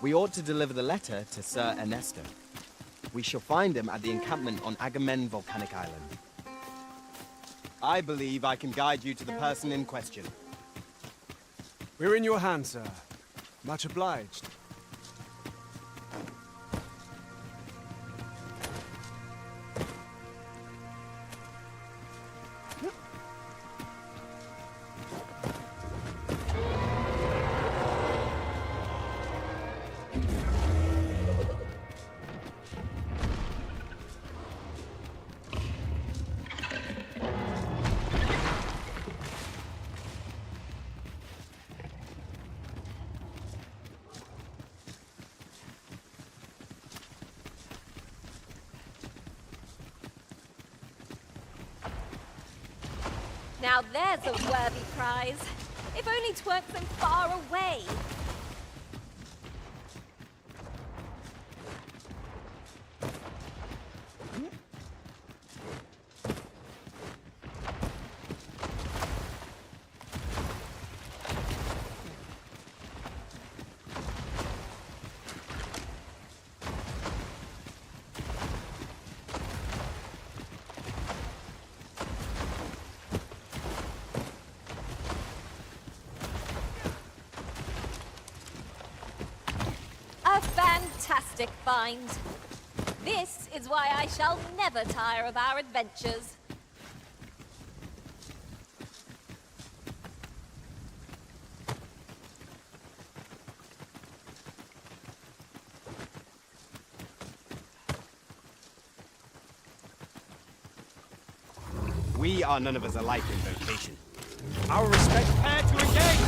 We ought to deliver the letter to Sir Ernesto. We shall find him at the encampment on Agamemnon Volcanic Island. I believe I can guide you to the person in question. We're in your hands, sir. Much obliged. Now there's a worthy prize. If only 'tweren't so far away. Fantastic find. This is why I shall never tire of our adventures. We are none of us alike in vocation. Our respect prepare to engage!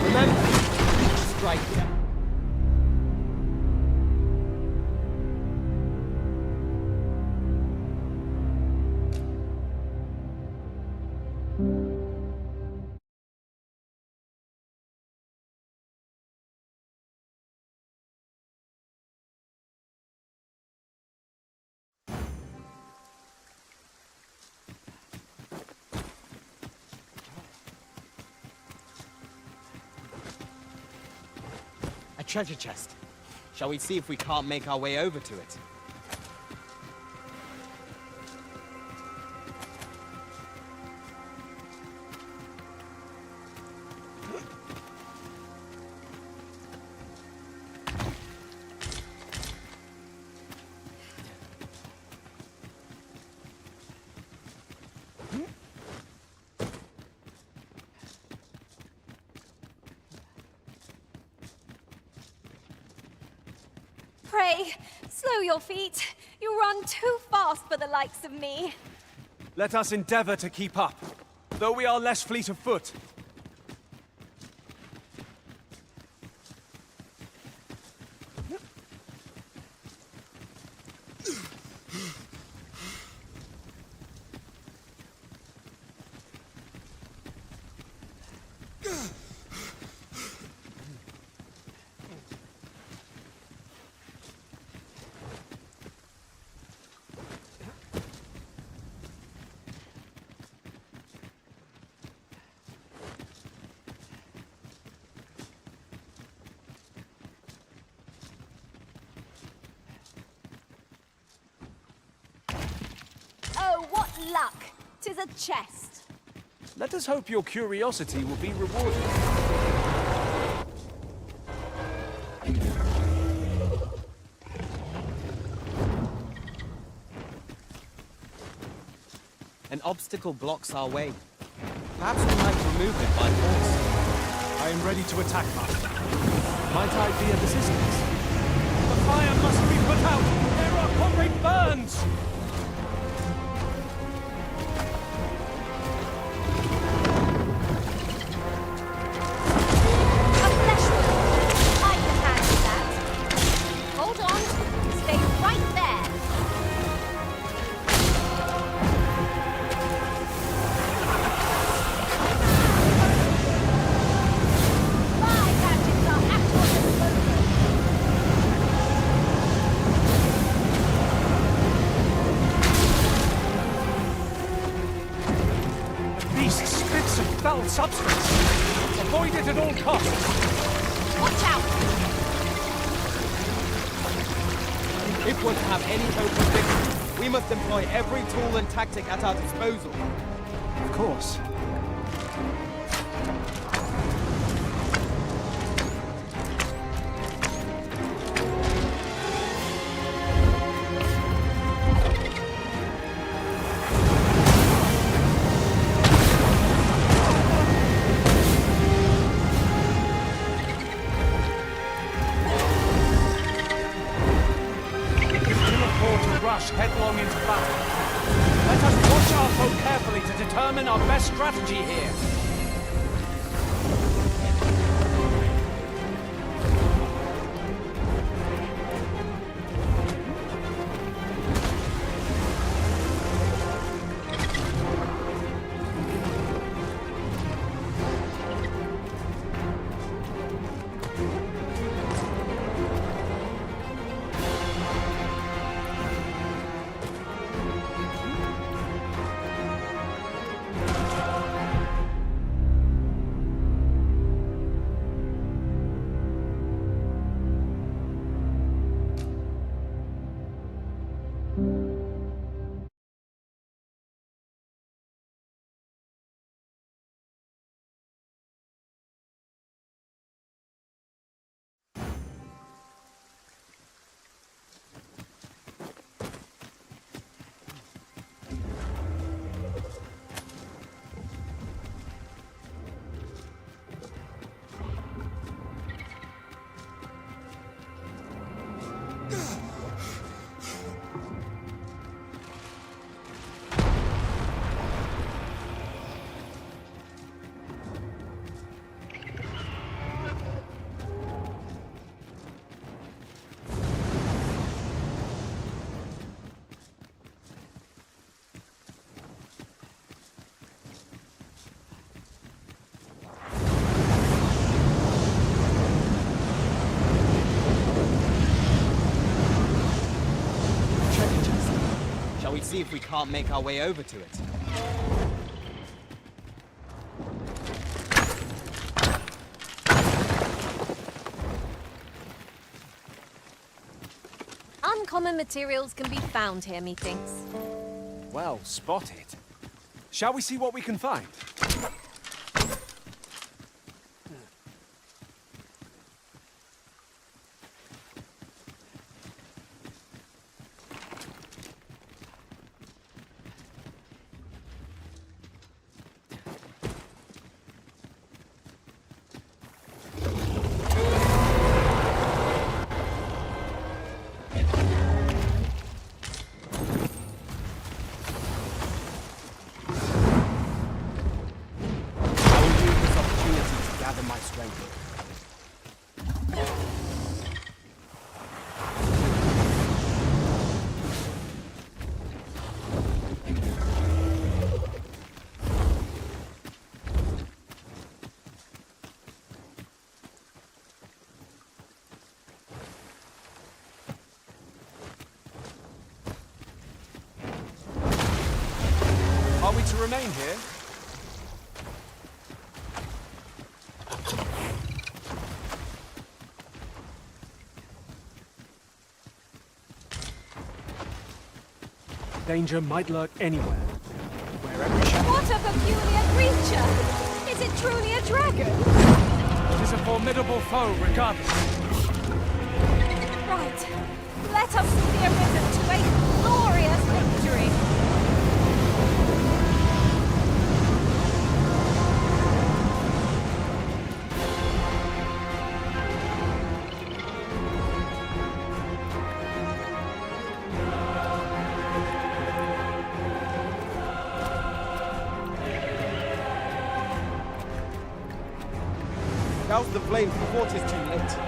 Remember, strike them. A treasure chest. Shall we see if we can't make our way over to it? Pray, slow your feet. You run too fast for the likes of me. Let us endeavor to keep up, though we are less fleet of foot. Oh, what luck! 'Tis a chest. Let us hope your curiosity will be rewarded. An obstacle blocks our way. Perhaps we might remove it by force. I am ready to attack, Master. Might I be of assistance? The fire must be put out! There are concrete burns! A flesh wound. I can handle that. Hold on. Stay right there. My gadgets are at your disposal. The beast spits of foul substance! Avoid it at all costs! Watch out. If we're to have any hope of victory, we must employ every tool and tactic at our disposal. Of course. Headlong into battle. Let us watch our foe carefully to determine our best strategy here. see if we can't make our way over to it. Uncommon materials can be found here, methinks. Well spotted. Shall we see what we can find? Are we to remain here? Danger might lurk anywhere. Wherever we shall. What a peculiar creature! Is it truly a dragon? It is a formidable foe, regardless. Right. Let us see the arisen to a glorious victory! Douse the flame before it is too late.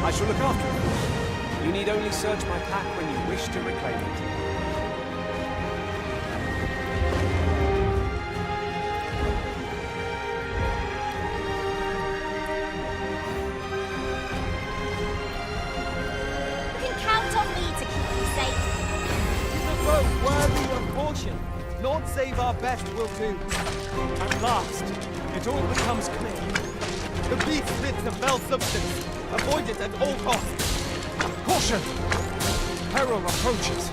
I shall look after it. You need only search my pack when you wish to reclaim it. You can count on me to keep you safe. The boat worthy of caution. Lord save our best will do. At last, it all becomes clear. The beast spits a fell substance. Avoid it at all costs. Caution! Peril approaches.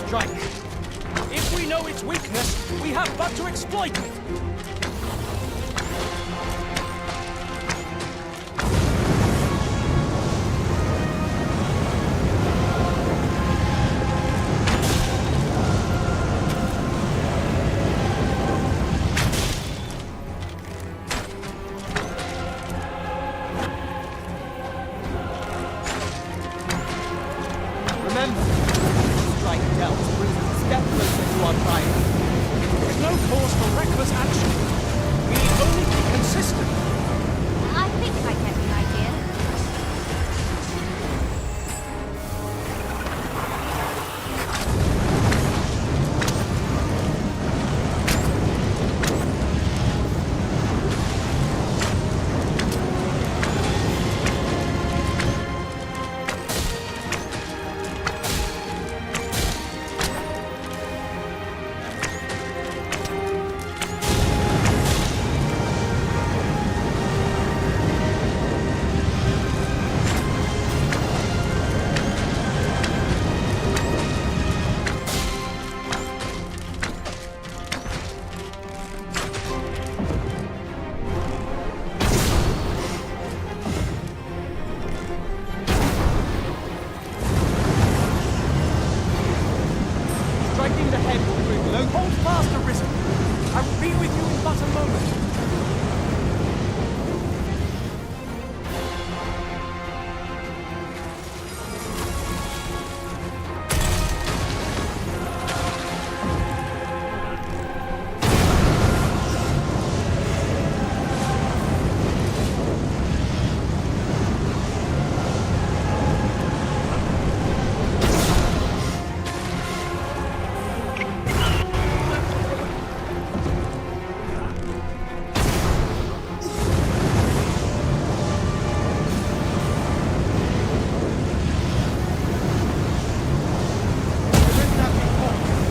Strike. If we know its weakness, we have but to exploit it. time. There's no cause for reckless action. We need only be consistent. I think I get the idea. Striking the head will bring low. Hold fast, Arisen. I will be with you in but a moment.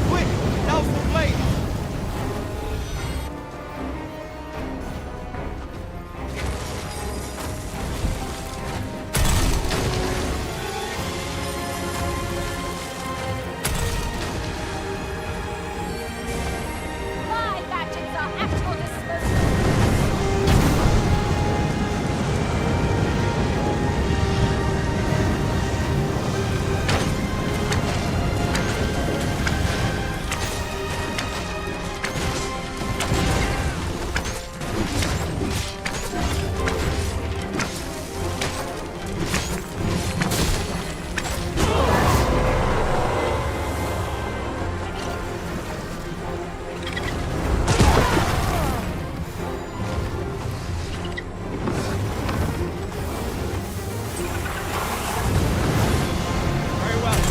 Quick! Douse the flame! My badges are at your disposal. Very well.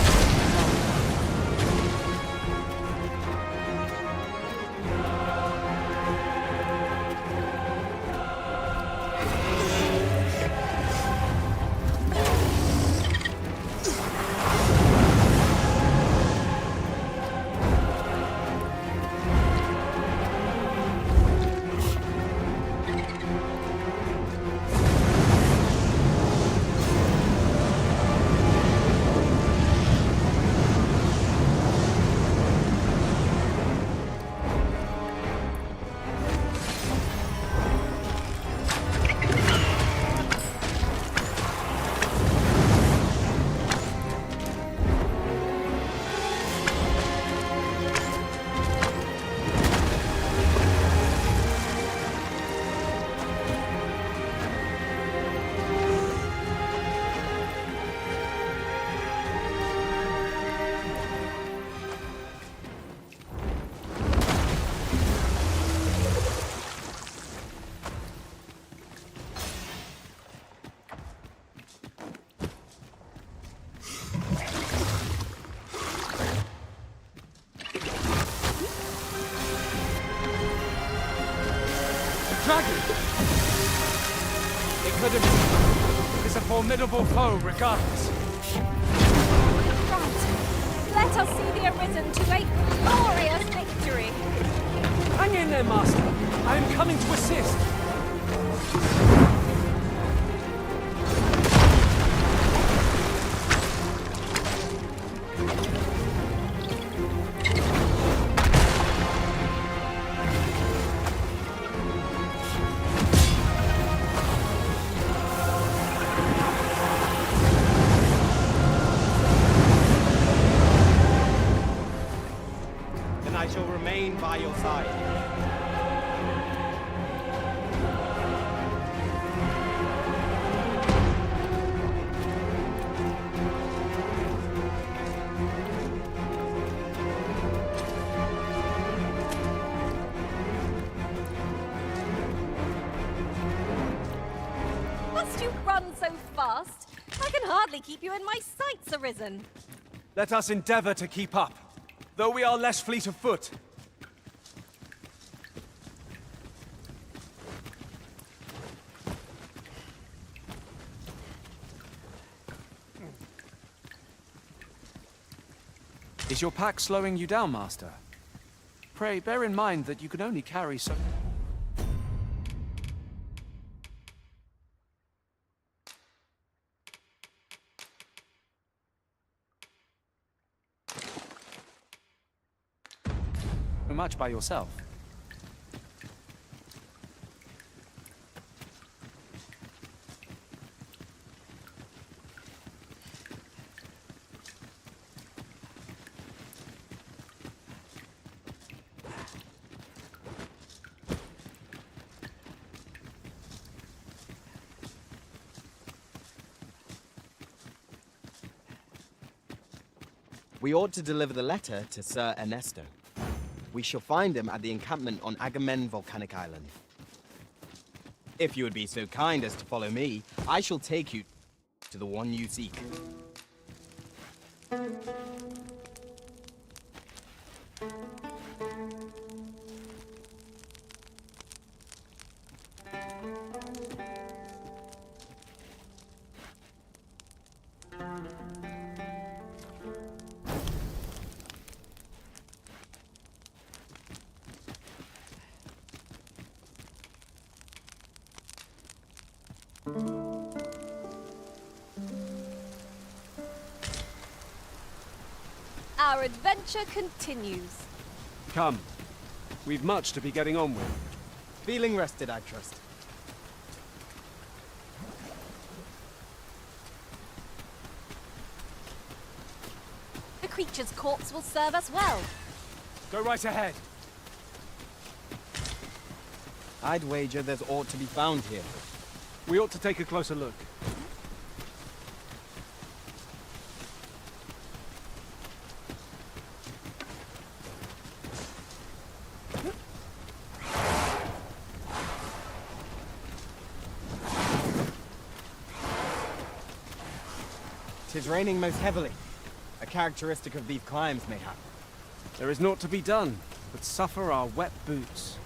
Dragon! It could have been. It's a formidable foe, regardless. Right. Let us see the Arisen to a glorious victory. Hang in there, Master. I am coming to assist. Then I shall remain by your side. so fast. I can hardly keep you in my sights, Arisen. Let us endeavor to keep up, though we are less fleet of foot. Is your pack slowing you down, Master? Pray, bear in mind that you can only carry so... much by yourself. We ought to deliver the letter to Sir Ernesto. We shall find him at the encampment on Agamemnon Volcanic Island. If you would be so kind as to follow me, I shall take you to the one you seek. Our adventure continues. Come. We've much to be getting on with. Feeling rested, I trust. The creature's corpse will serve us well. Go right ahead. I'd wager there's aught to be found here. We ought to take a closer look. Tis raining most heavily. A characteristic of these climes, mayhap. There is naught to be done, but suffer our wet boots.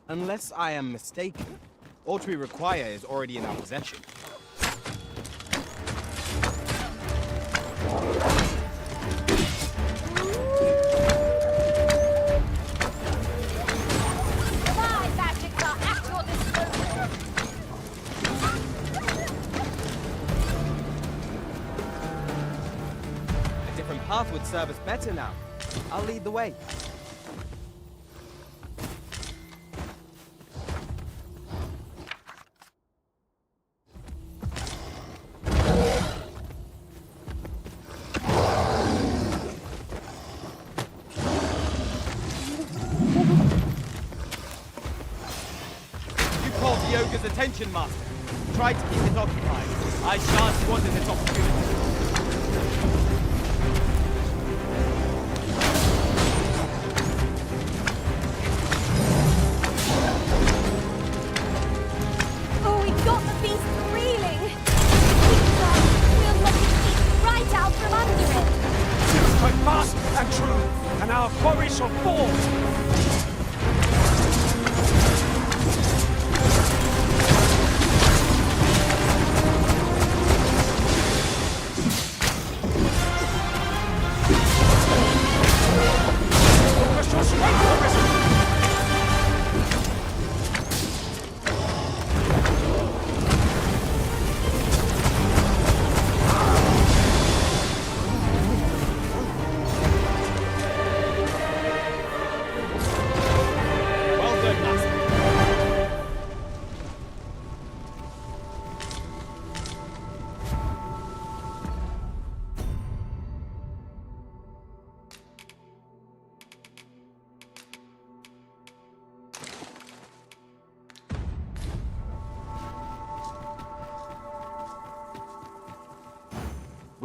Unless I am mistaken, all we require is already in our possession. My magics are at your disposal. A different path would serve us better now. I'll lead the way. Attention, Master. Try to keep it occupied. I shan't squander this opportunity. Oh, we got the beast reeling. We'll let it eat right out from under it. We must fight fast and true, and our quarry shall fall.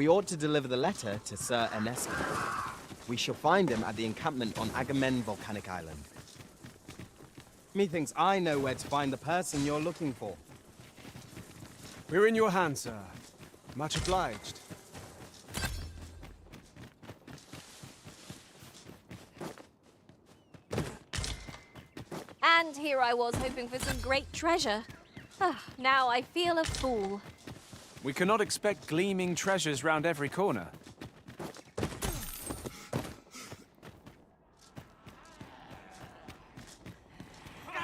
We ought to deliver the letter to Sir Ernesto. We shall find him at the encampment on Agamemnon Volcanic Island. Methinks I know where to find the person you're looking for. We're in your hands, sir. Much obliged. And here I was hoping for some great treasure. Now I feel a fool. We cannot expect gleaming treasures round every corner. Look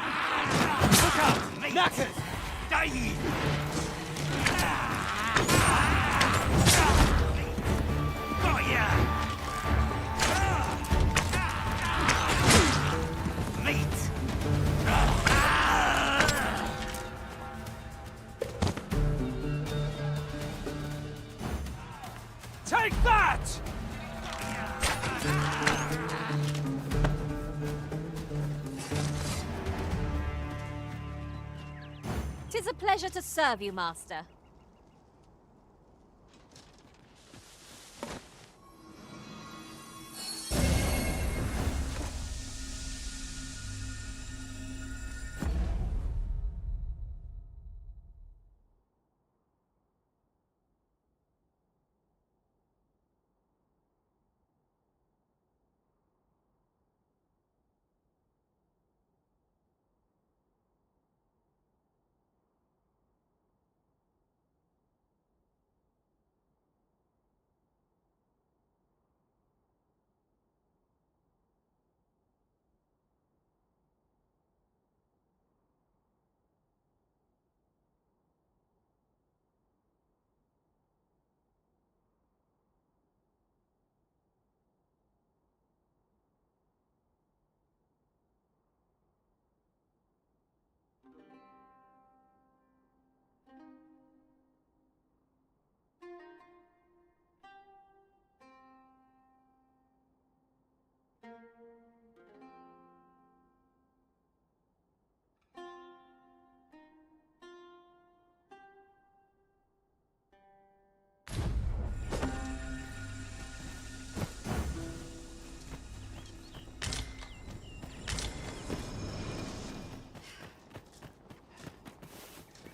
out! Knackers! Take that! 'Tis a pleasure to serve you, Master.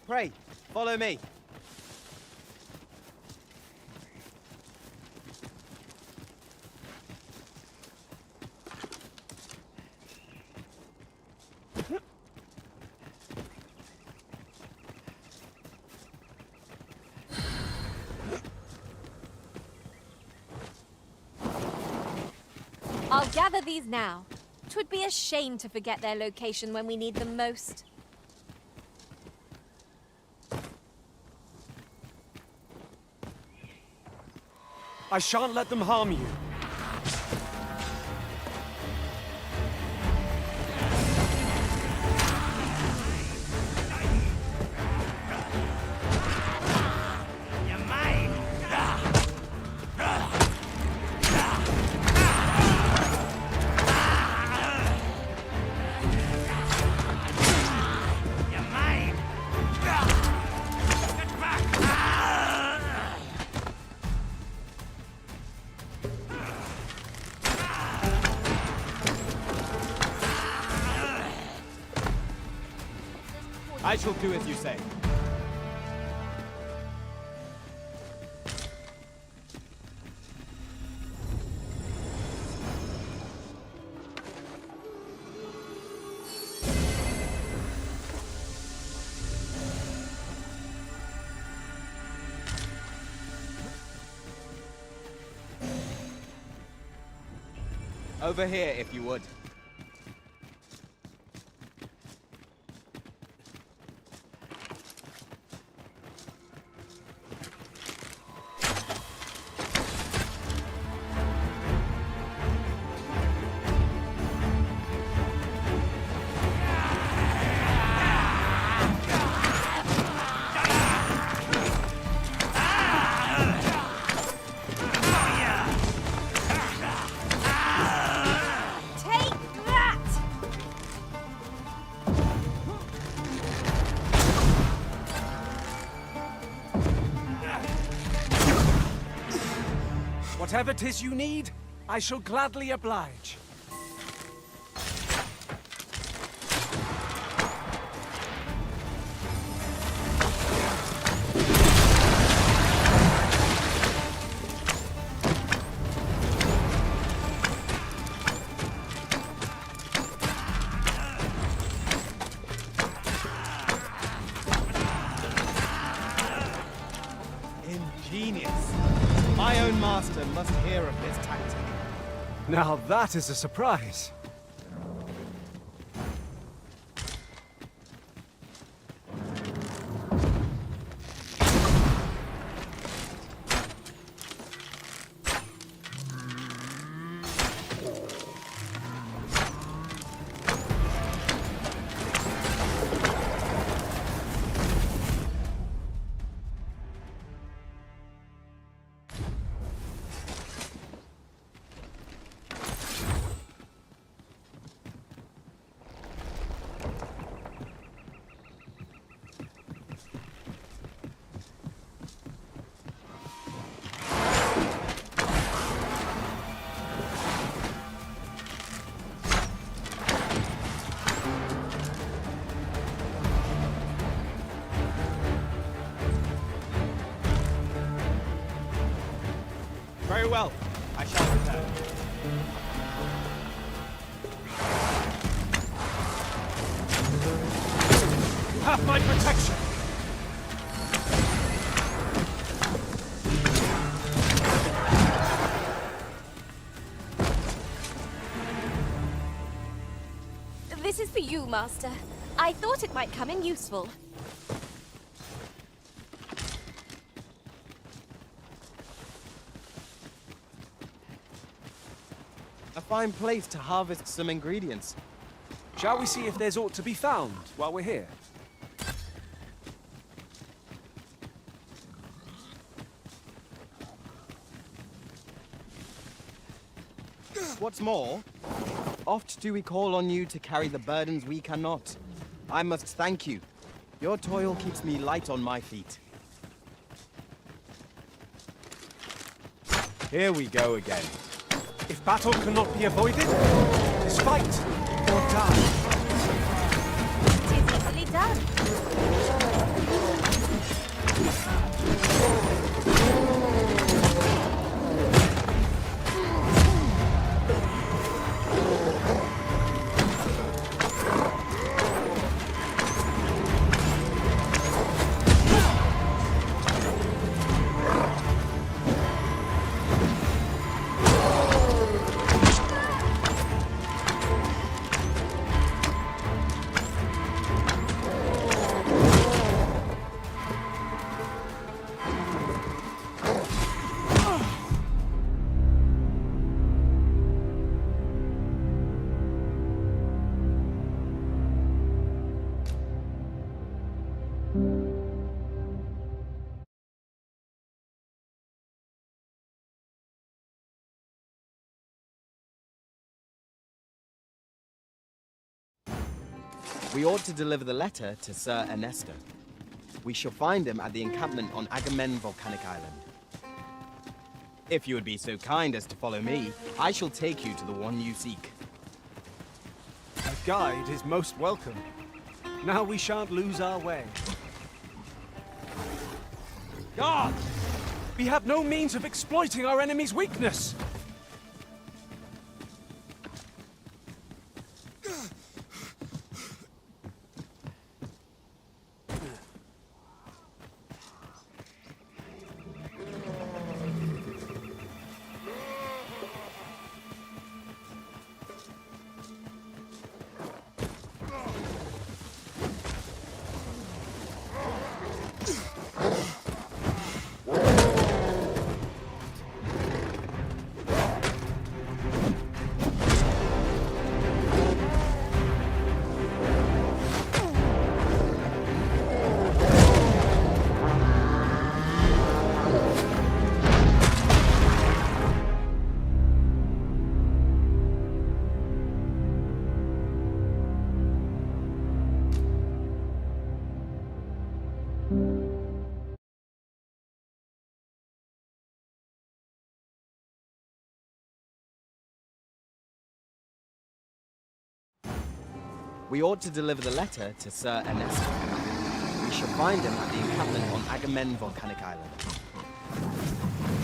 Pray, follow me. I'll gather these now. 'Twould be a shame to forget their location when we need them most. I shan't let them harm you. I shall do as you say. Over here, if you would. Take Whatever 'tis you need, I shall gladly oblige. Ingenious. My own master must hear of this tactic. Now that is a surprise. Very well. I shall return. You have my protection! This is for you, Master. I thought it might come in useful. A fine place to harvest some ingredients. Shall we see if there's aught to be found while we're here? What's more, oft do we call on you to carry the burdens we cannot. I must thank you. Your toil keeps me light on my feet. Here we go again. If battle cannot be avoided, it is fight or die. It is easily done. We ought to deliver the letter to Sir Ernesto. We shall find him at the encampment on Agamemnon Volcanic Island. If you would be so kind as to follow me, I shall take you to the one you seek. A guide is most welcome. Now we shan't lose our way. Guard! We have no means of exploiting our enemy's weakness! We ought to deliver the letter to Sir Ernesto. We shall find him at the encampment on Agamemnon Volcanic Island.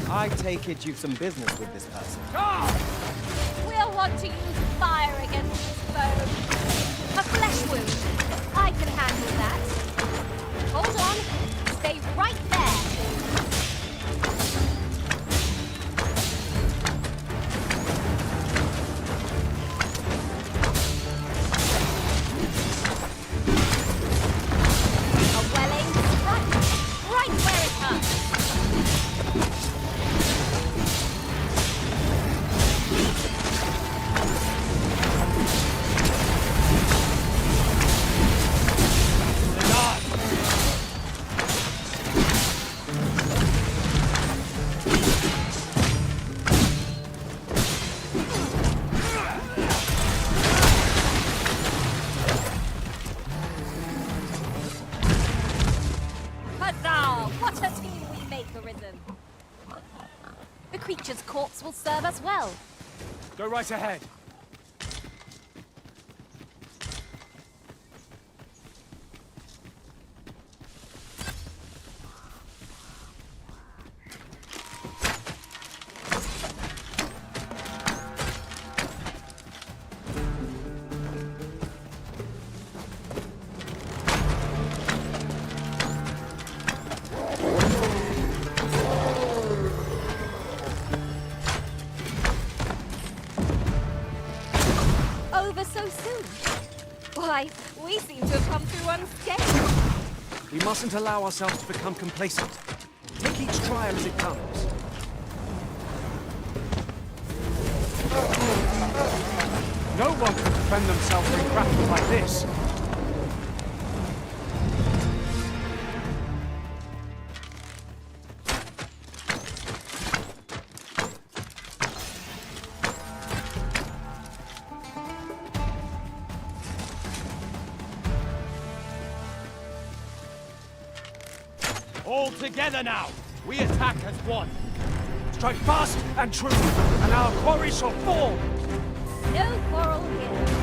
I take it you've some business with this person. We'll want to use fire against this foe. A flesh wound. I can handle that. Hold on. Stay right there. A well-aimed strike. Right where it hurts. The creature's corpse will serve us well. Go right ahead. Over so soon? Why, we seem to have come through unscathed. We mustn't allow ourselves to become complacent. Take each trial as it comes. No one can defend themselves in grapple like this. All together now! We attack as one! Strike fast and true, and our quarry shall fall! No quarrel here.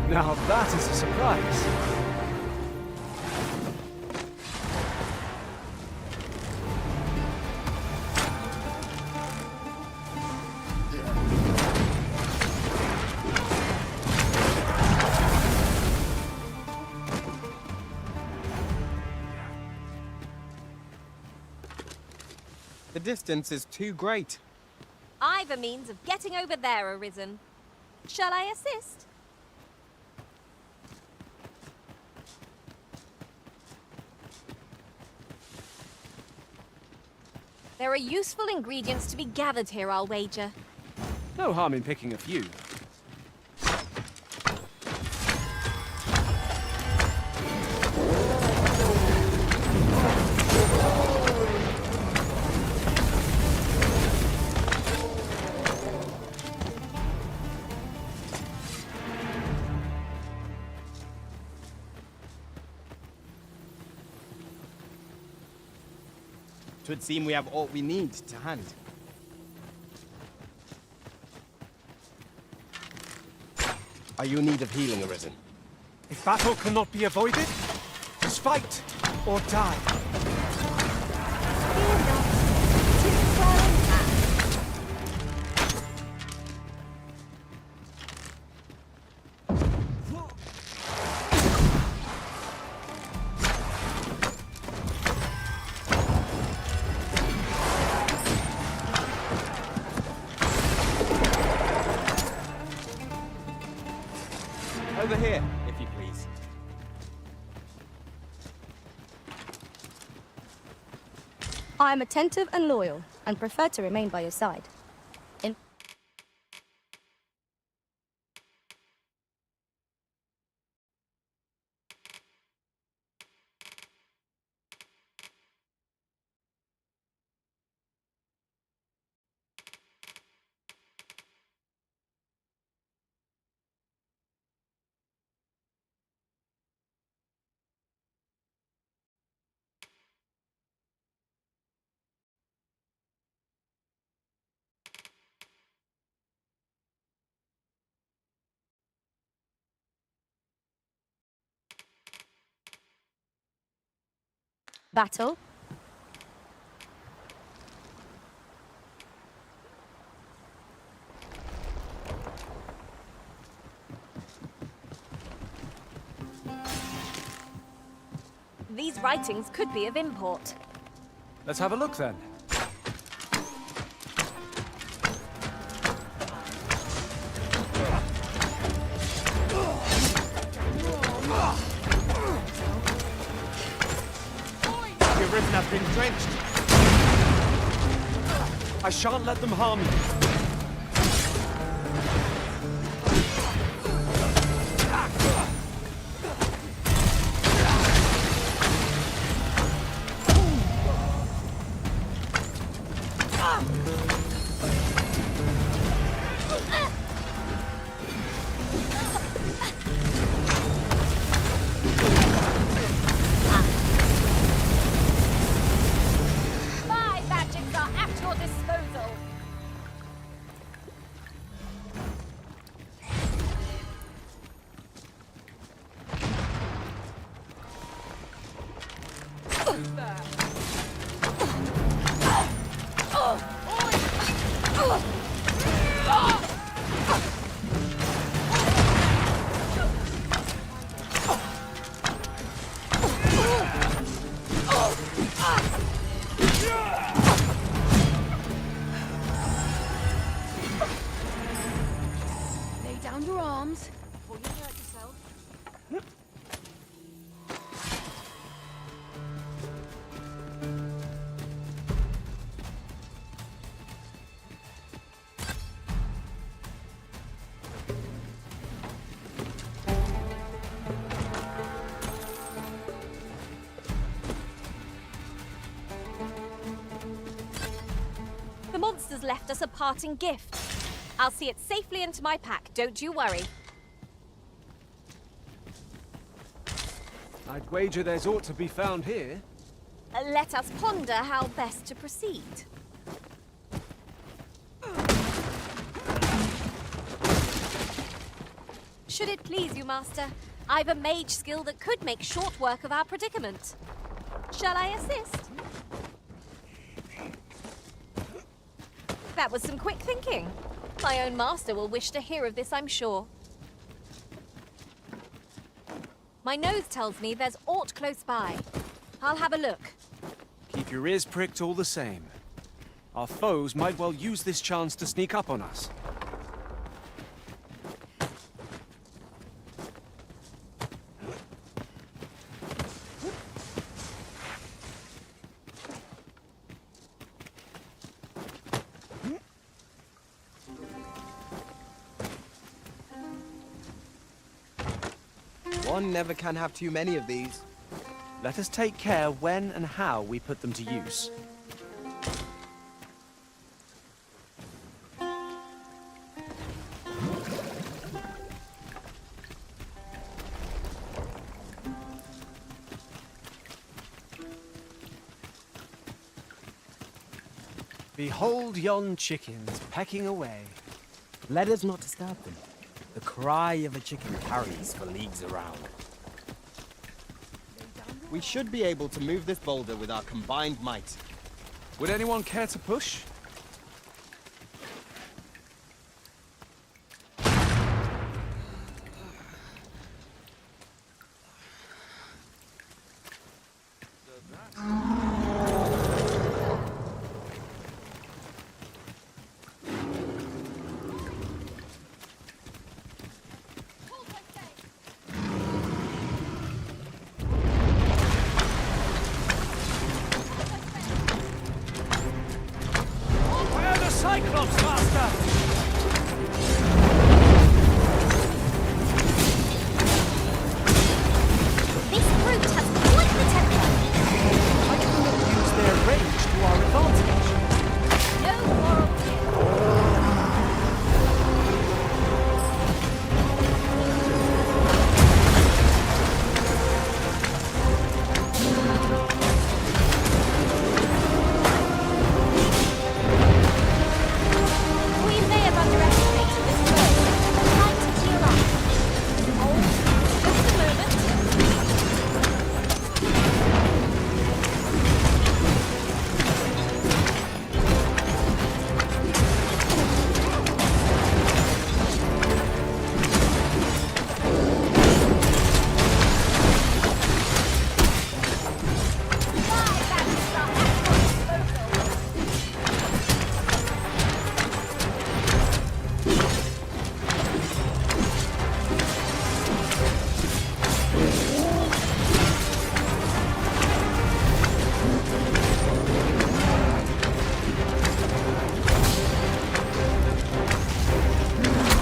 Now that is a surprise. The distance is too great. I've a means of getting over there, Arisen. Shall I assist? There are useful ingredients to be gathered here, I'll wager. No harm in picking a few. 'Twould seem we have all we need to hand. Are you in need of healing, Arisen? If battle cannot be avoided, just fight or die. Fear not. 'Tis well in hand. Over here, if you please. I am attentive and loyal, and prefer to remain by your side. In battle, These writings could be of import. Let's have a look then. The arisen has been drenched. I shan't let them harm you. My magics are at your disposal. Lay down your arms before you hurt yourself. The monsters left us a parting gift. I'll see it safely into my pack, don't you worry. I'd wager there's aught to be found here. Let us ponder how best to proceed. Should it please you, Master, I've a mage skill that could make short work of our predicament. Shall I assist? That was some quick thinking. My own master will wish to hear of this, I'm sure. My nose tells me there's aught close by. I'll have a look. Keep your ears pricked all the same. Our foes might well use this chance to sneak up on us. One never can have too many of these. Let us take care when and how we put them to use. Behold yon chickens pecking away. Let us not disturb them. The cry of a chicken carries for leagues around. We should be able to move this boulder with our combined might. Would anyone care to push? Where are the Cyclops, Master? This brute has quite the temper. Why can we not use their rage to our advantage? No quarrel here. We may have underestimated this bird. Time to heal up. Hold just a moment. Why, that's the actual photo.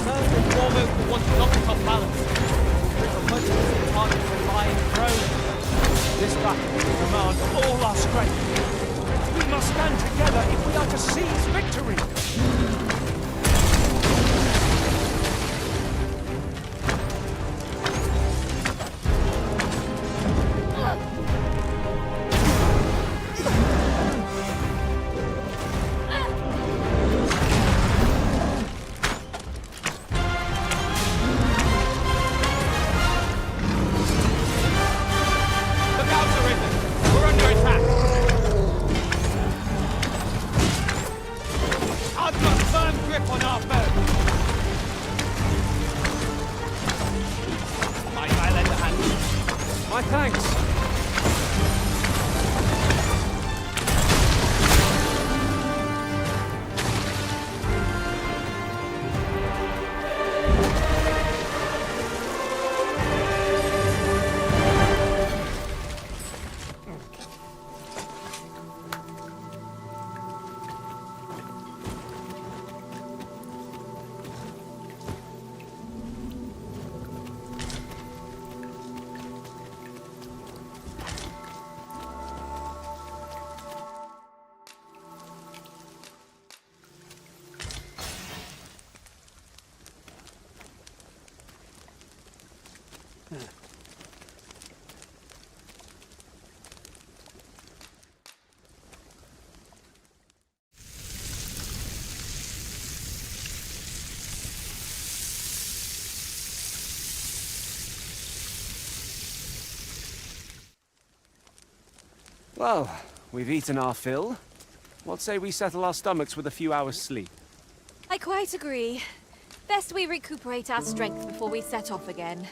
First and foremost, we want to knock it off balance. Bring a much easier target to lying prone. This battle will demand all our strength. We must stand together if we are to seize victory. Look out, arisen! We're under attack! I've got firm grip on our foe! Might I lend a hand? My thanks. Well, we've eaten our fill. What say we settle our stomachs with a few hours' sleep? I quite agree. Best we recuperate our strength before we set off again.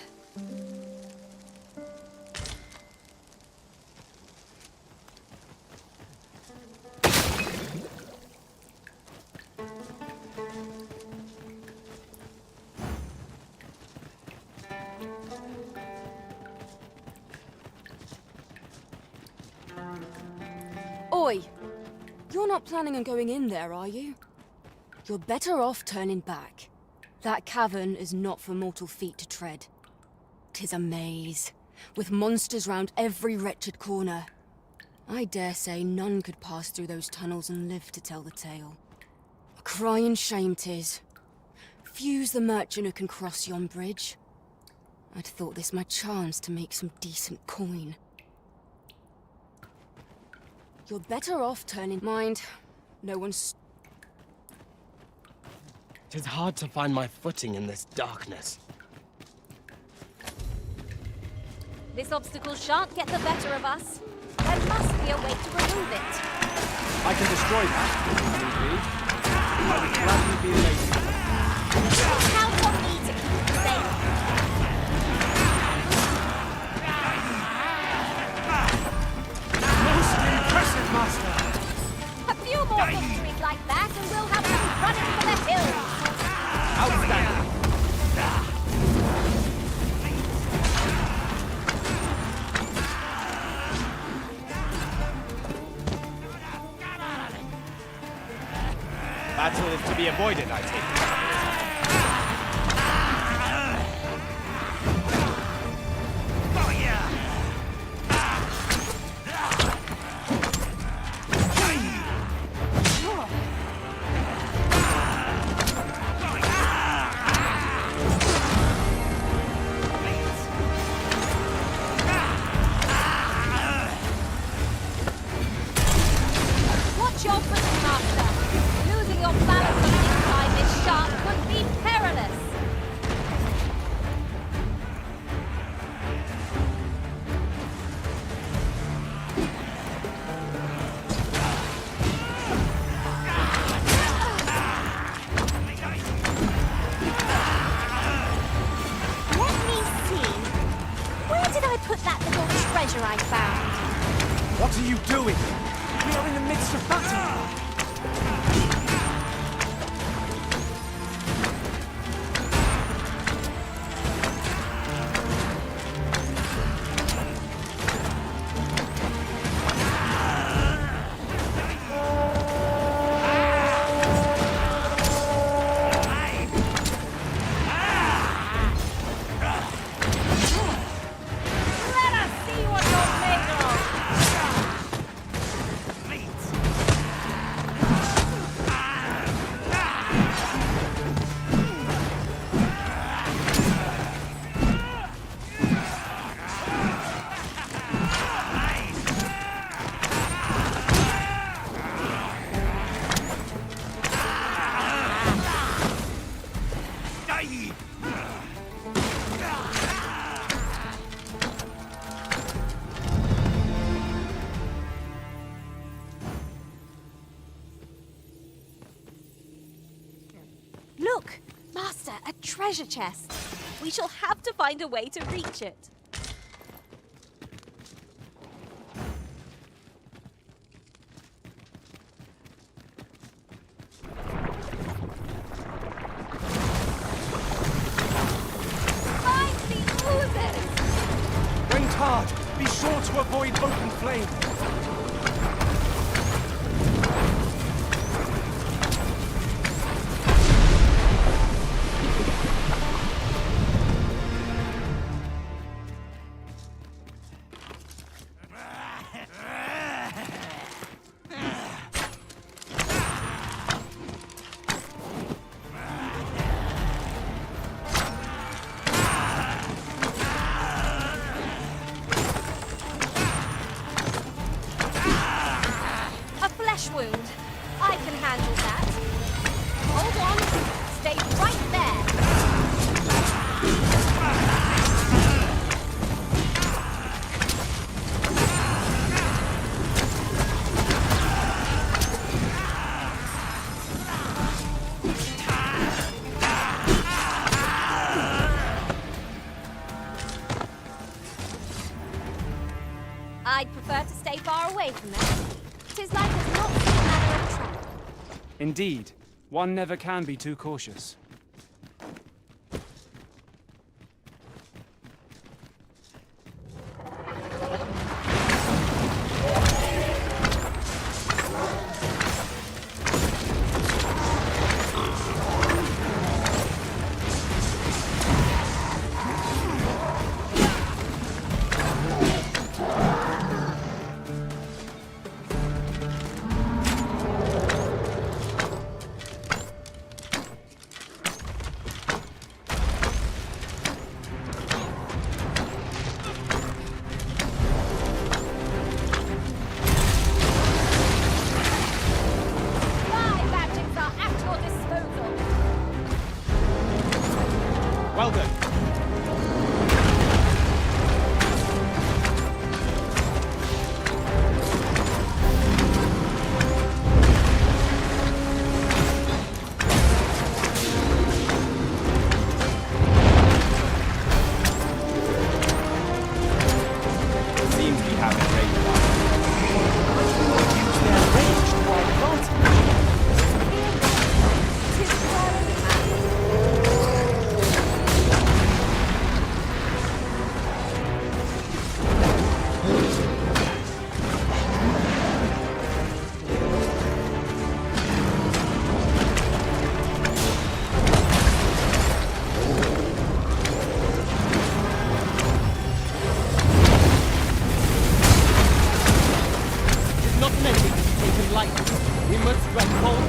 Oi! You're not planning on going in there, are you? You're better off turning back. That cavern is not for mortal feet to tread. 'Tis a maze, with monsters round every wretched corner. I dare say none could pass through those tunnels and live to tell the tale. A crying shame 'tis. Few's the merchant who can cross yon bridge. I'd thought this my chance to make some decent coin. You're better off turning... Mind, No one's... 'Tis hard to find my footing in this darkness. This obstacle shan't get the better of us. There must be a way to remove it. I can destroy that, if need be. I would gladly be late. Count on me to keep you safe. Most impressive, Master! A few more victories like that and we'll have them running for the hills. Outstanding! Battle is to be avoided, I take it. Watch your footing, Master. Losing your balance on this side, this shark could be perilous. Let me see. Where did I put that little treasure I found? What are you doing? We are in the midst of battle! Let us see what you're made of. Look, Master, a treasure chest. We shall have to find a way to reach it. Find the oozes! Wait hard! Be sure to avoid open flame! A flesh wound. I can handle that. Hold on. Stay right there. I'd prefer to stay far away from them. 'Tis like it's not the manner of trap. Indeed, one never can be too cautious. We must unfold.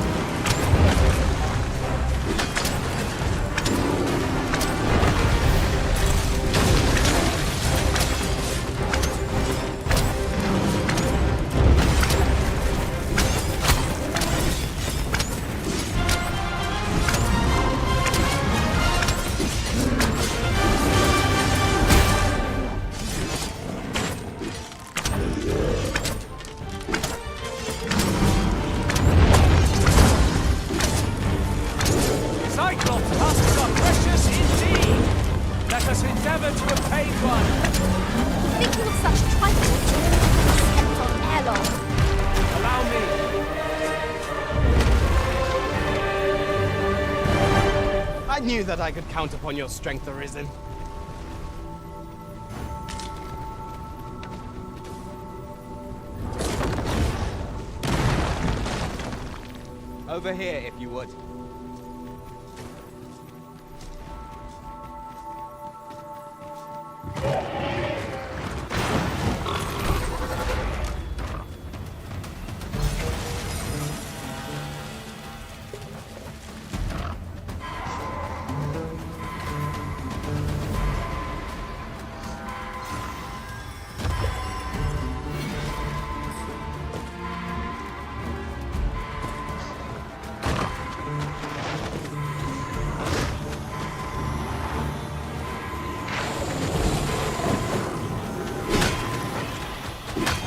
Cyclops tusks are precious indeed. Let us endeavor to obtain one. Thinking of such trifles kept on airlock. Allow me. I knew that I could count upon your strength, Arisen. Over here, if you would.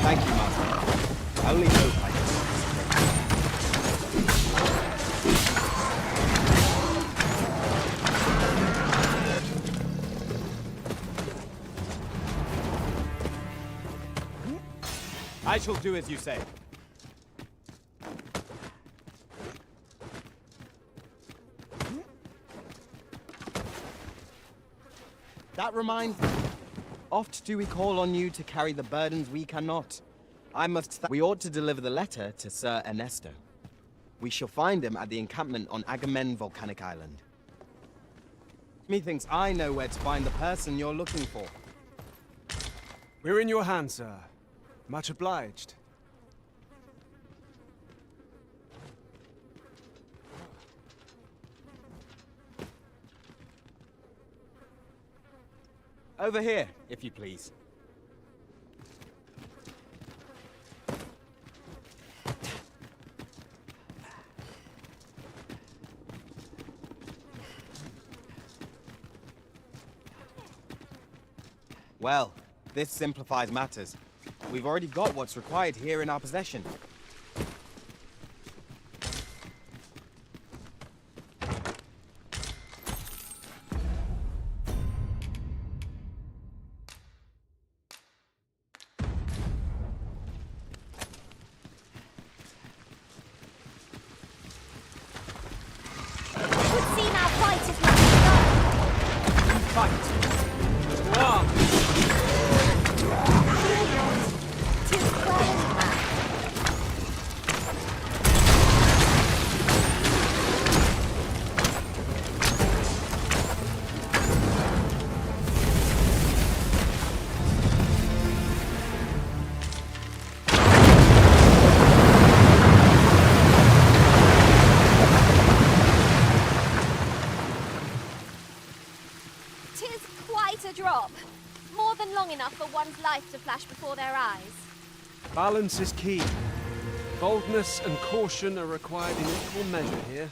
Thank you, Master. Only hope I can. I shall do as you say. That reminds me. Oft do we call on you to carry the burdens we cannot. We ought to deliver the letter to Sir Ernesto. We shall find him at the encampment on Agamemnon Volcanic Island. Methinks I know where to find the person you're looking for. We're in your hands, sir. Much obliged. Over here, if you please. Well, this simplifies matters. We've already got what's required here in our possession. Life to flash before their eyes. Balance is key. Boldness and caution are required in equal measure here.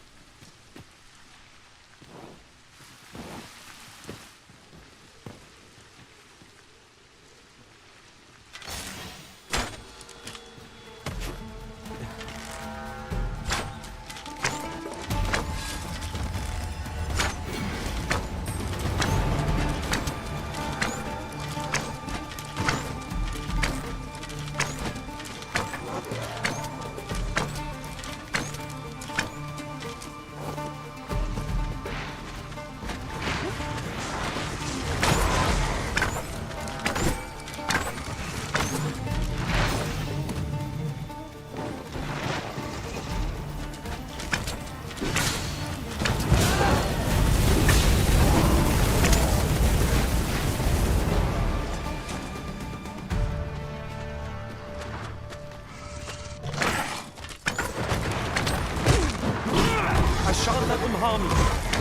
shan't let them harm you.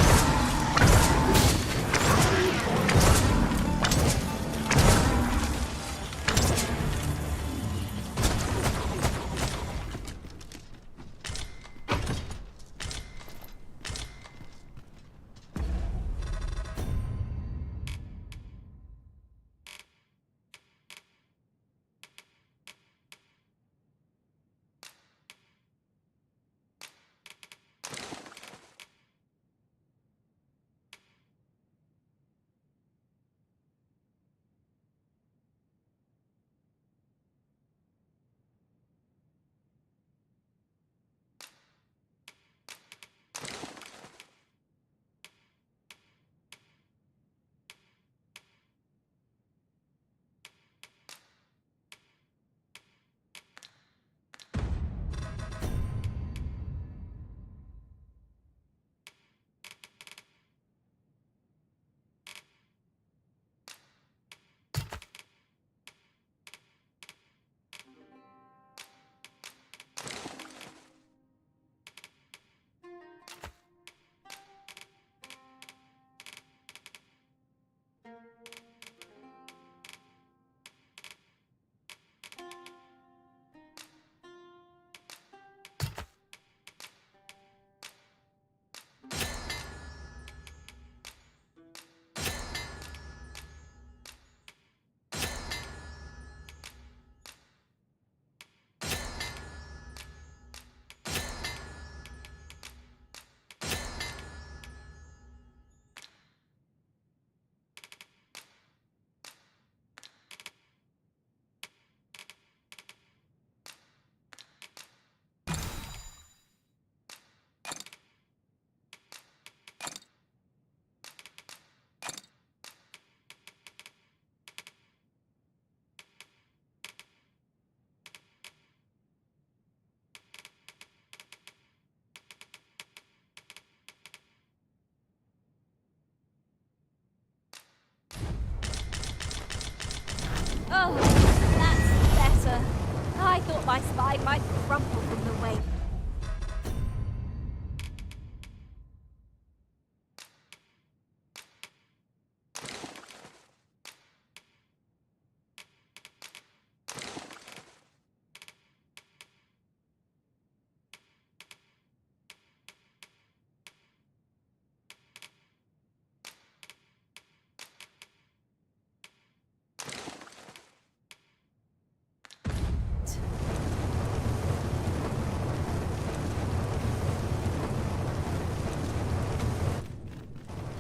Oh, that's better. I thought my spine might crumple from the weight.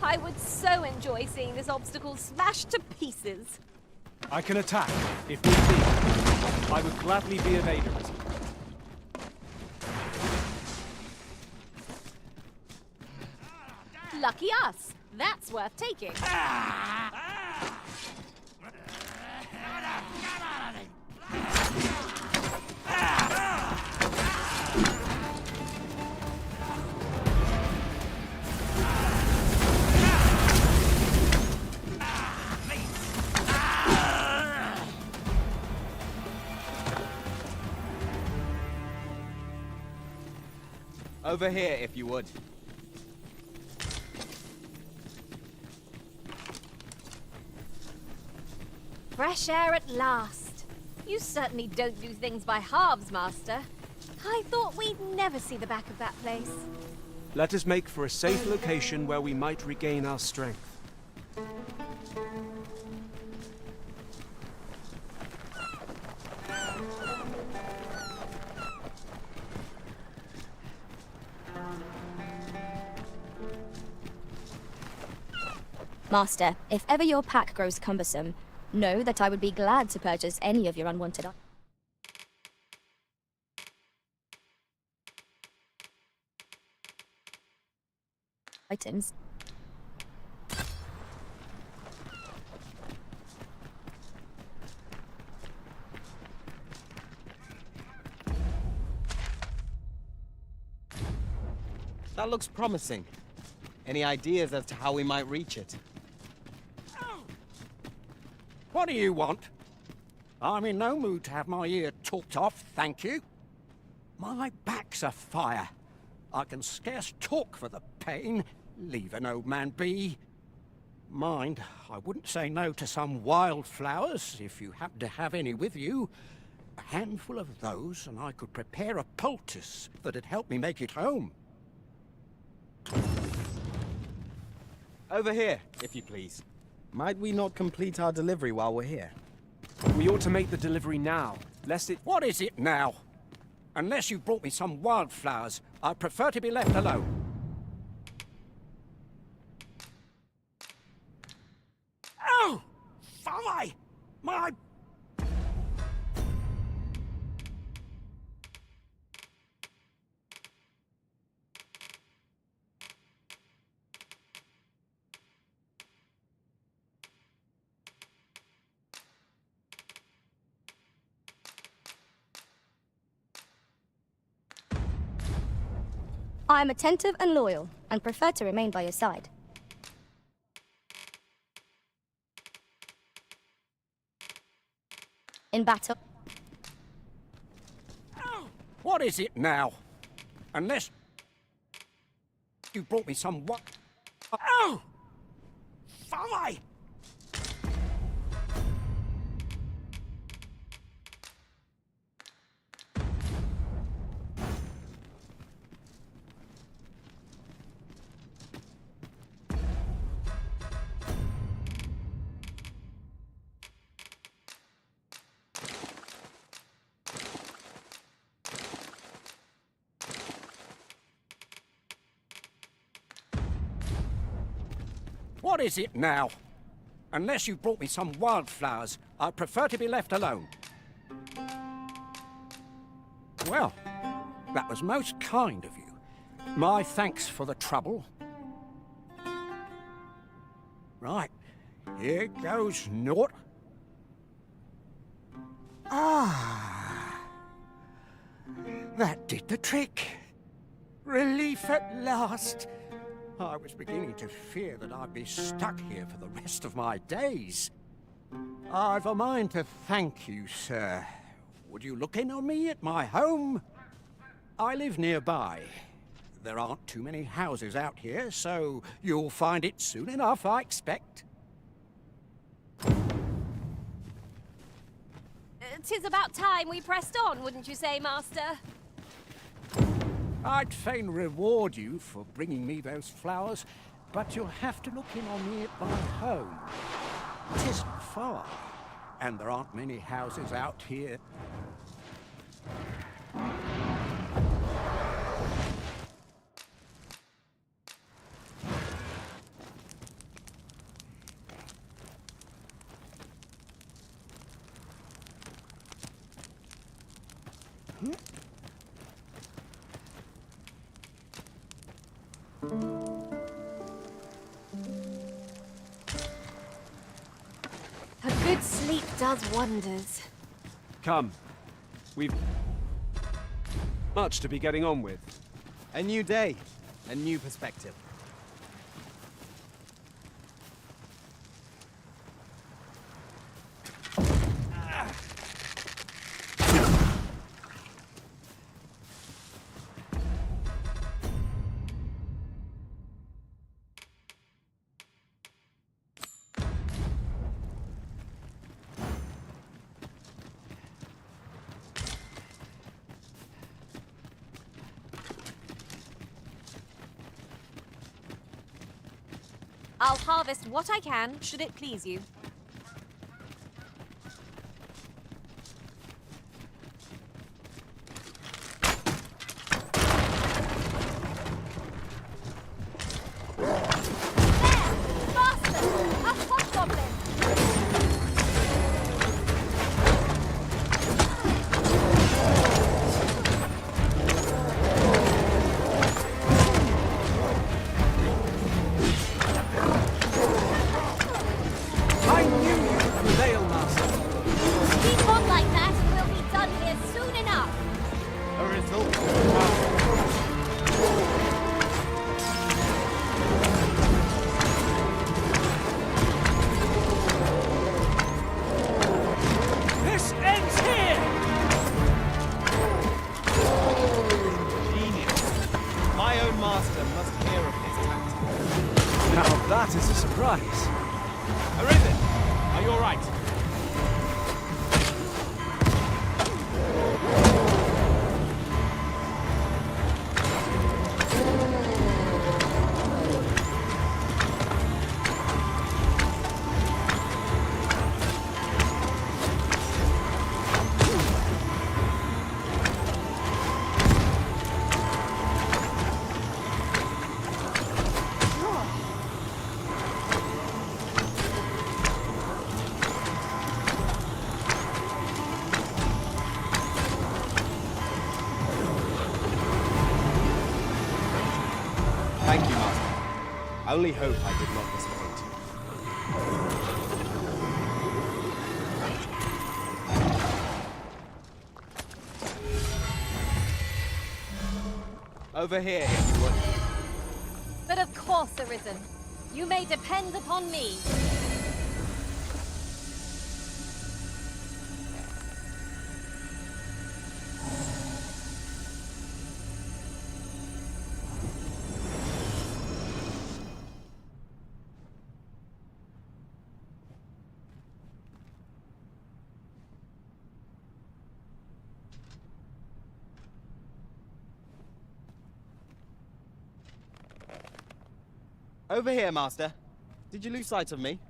I would so enjoy seeing this obstacle smashed to pieces. I can attack, if need be. I would gladly be evaders. Lucky us. That's worth taking. Over here, if you would. Fresh air at last. You certainly don't do things by halves, Master. I thought we'd never see the back of that place. Let us make for a safe location where we might regain our strength. Master, if ever your pack grows cumbersome, know that I would be glad to purchase any of your unwanted items. That looks promising. Any ideas as to how we might reach it? What do you want? I'm in no mood to have my ear talked off, thank you. My back's afire. I can scarce talk for the pain. Leave an old man be. Mind, I wouldn't say no to some wildflowers, if you happen to have any with you. A handful of those, and I could prepare a poultice that'd help me make it home. Over here, if you please. Might we not complete our delivery while we're here? We ought to make the delivery now, lest it... What is it now? Unless you brought me some wildflowers, I prefer to be left alone. Oh! Fie! My... I am attentive and loyal, and prefer to remain by your side. In battle... Oh, what is it now? Unless... you brought me some what? Oh! Fie! What is it now? Unless you brought me some wildflowers, I prefer to be left alone. Well, that was most kind of you. My thanks for the trouble. Right, here goes naught. Ah, that did the trick. Relief at last. I was beginning to fear that I'd be stuck here for the rest of my days. I've a mind to thank you, sir. Would you look in on me at my home? I live nearby. There aren't too many houses out here, so you'll find it soon enough, I expect. 'Tis about time we pressed on, wouldn't you say, Master? I'd fain reward you for bringing me those flowers, but you'll have to look in on me at my home. 'Tisn't far, and there aren't many houses out here. A good sleep does wonders. Come. We've... much to be getting on with. A new day, a new perspective. I'll harvest what I can, should it please you. my own master must hear of this tactic. Now that is a surprise. Arisen, are you alright? Thank you, Master. I only hope I did not disappoint you. Over here, if you would. But of course, Arisen. You may depend upon me. Over here, Master. Did you lose sight of me?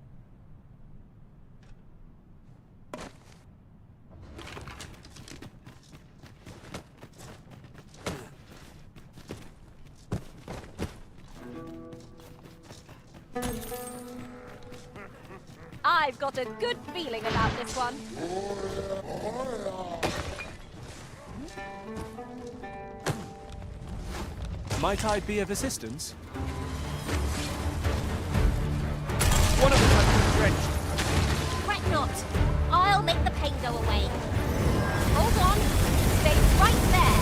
I've got a good feeling about this one. Might I be of assistance? One of us has been drenched. Fret not. I'll make the pain go away. Hold on. Stay right there.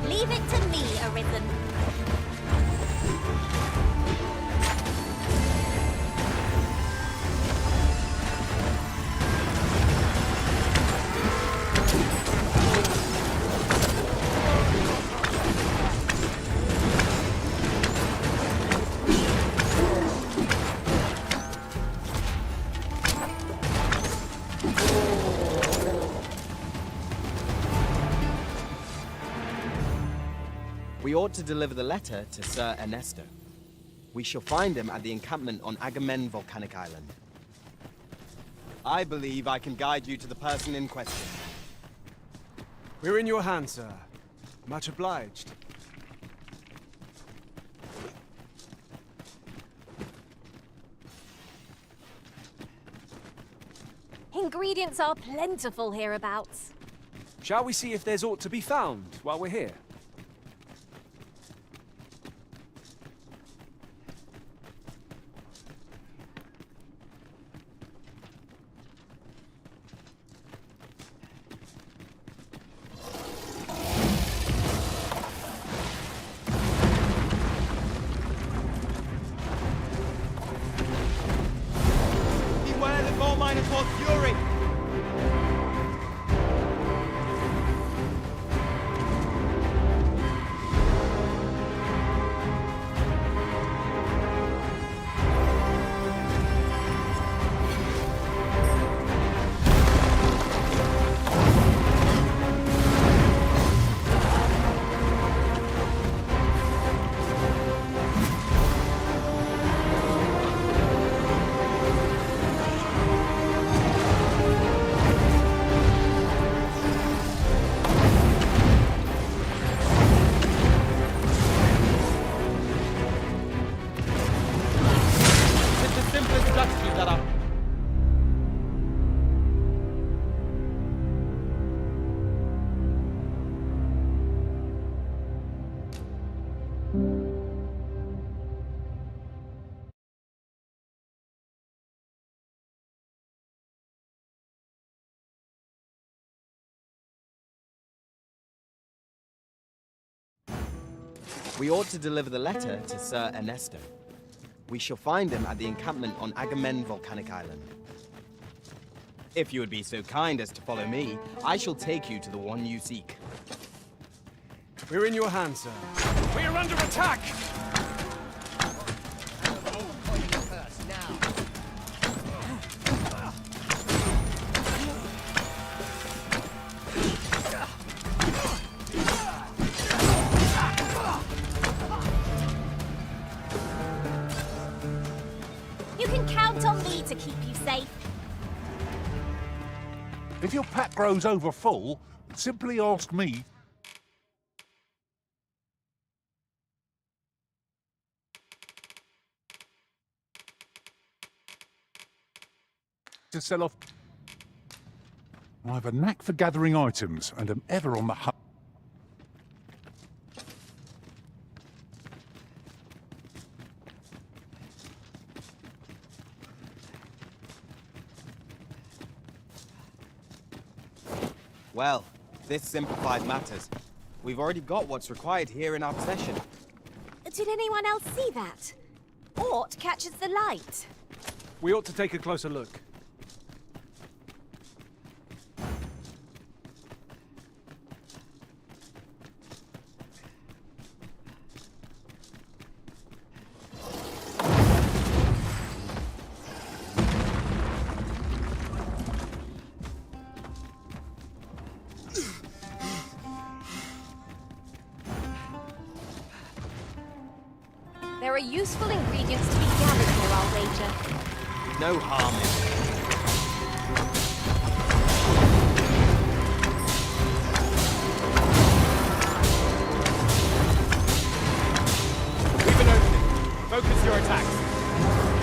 Leave it to me, Arisen. We ought to deliver the letter to Sir Ernesto. We shall find him at the encampment on Agamemnon Volcanic Island. I believe I can guide you to the person in question. We're in your hands, sir. Much obliged. Ingredients are plentiful hereabouts. Shall we see if there's aught to be found while we're here? Beware the gold mine called Fury! that up. We ought to deliver the letter to Sir Ernesto. We shall find him at the encampment on Agamemnon Volcanic Island. If you would be so kind as to follow me, I shall take you to the one you seek. We're in your hands, sir. We are under attack! You can count on me to keep you safe. If your pack grows over full, simply ask me. To sell off. I have a knack for gathering items and am ever on the hunt. Well, this simplified matters. We've already got what's required here in our possession. Did anyone else see that? Ort catches the light. We ought to take a closer look. There are useful ingredients to be gathered here, I'll wager. No harm in it. Leave an opening. Focus your attacks.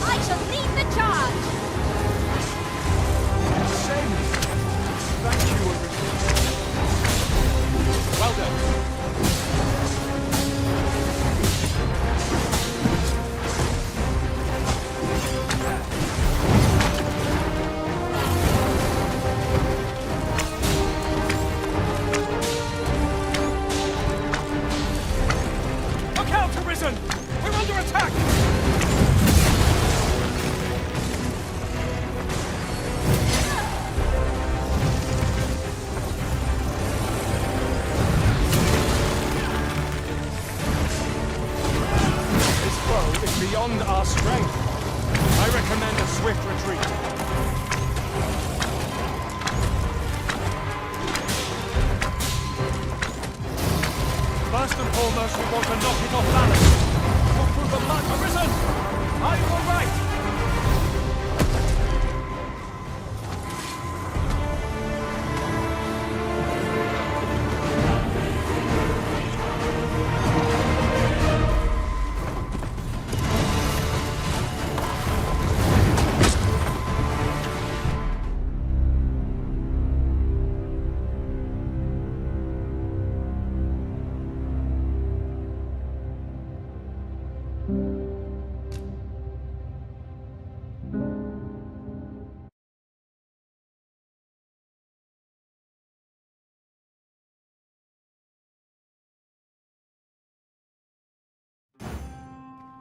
I shall lead the charge! Thank you, Arisen. Well done. Look out, Arisen! We're under attack! This foe is beyond our strength. I recommend a swift retreat. First and foremost, we want to knock it off balance. Walk through the mud. Arisen! Are you all right?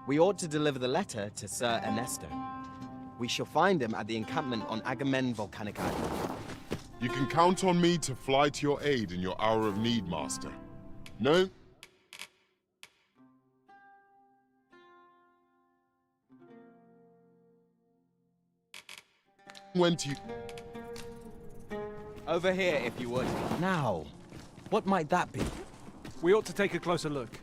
We ought to deliver the letter to Sir Ernesto. We shall find him at the encampment on Agamemnon Volcanic Island. You can count on me to fly to your aid in your hour of need, Master. No? When to you... Over here, if you would. Now, what might that be? We ought to take a closer look.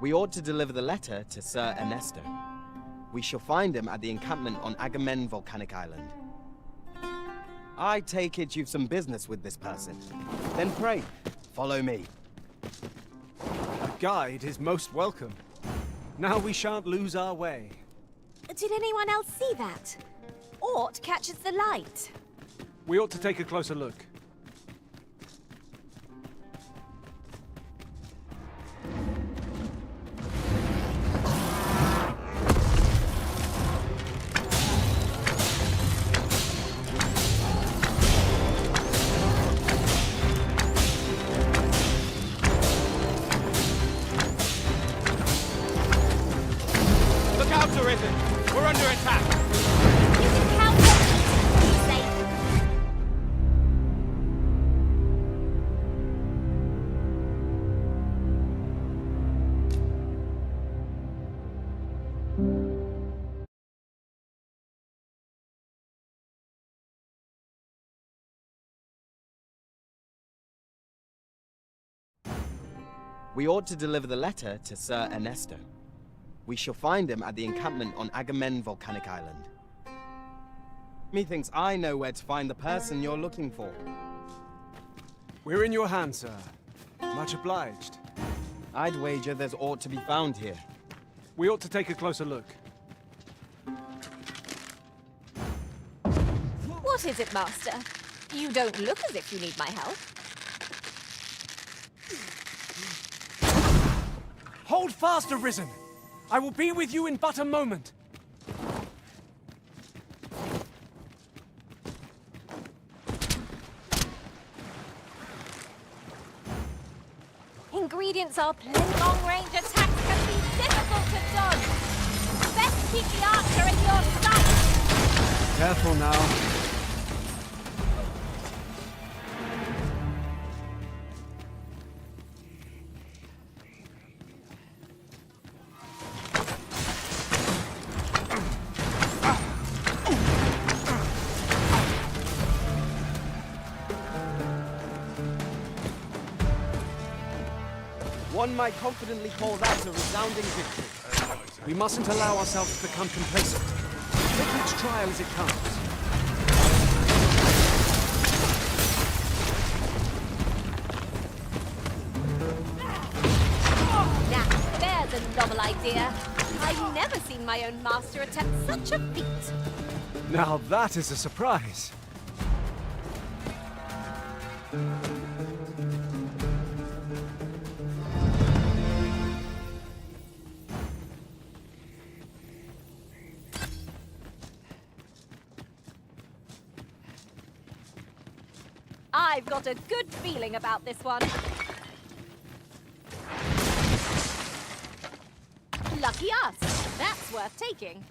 We ought to deliver the letter to Sir Ernesto. We shall find him at the encampment on Agamemnon Volcanic Island. I take it you've some business with this person. Then pray, follow me. A guide is most welcome. Now we shan't lose our way. Did anyone else see that? Ort catches the light. We ought to take a closer look. Look out, Arisen! We're under attack! You can count on me to be safe. We ought to deliver the letter to Sir Ernesto. We shall find him at the encampment on Agamemnon Volcanic Island. Methinks I know where to find the person you're looking for. We're in your hands, sir. Much obliged. I'd wager there's aught to be found here. We ought to take a closer look. What is it, Master? You don't look as if you need my help. Hold fast, Arisen! I will be with you in but a moment. Ingredients are plenty. Long-range attacks can be difficult to dodge. Best keep the archer in your sight. Careful now. One might confidently call that a resounding victory. We mustn't allow ourselves to become complacent. Take each trial as it comes. Now, there's a novel idea. I've never seen my own master attempt such a feat. Now that is a surprise. I've got a good feeling about this one. Lucky us. That's worth taking.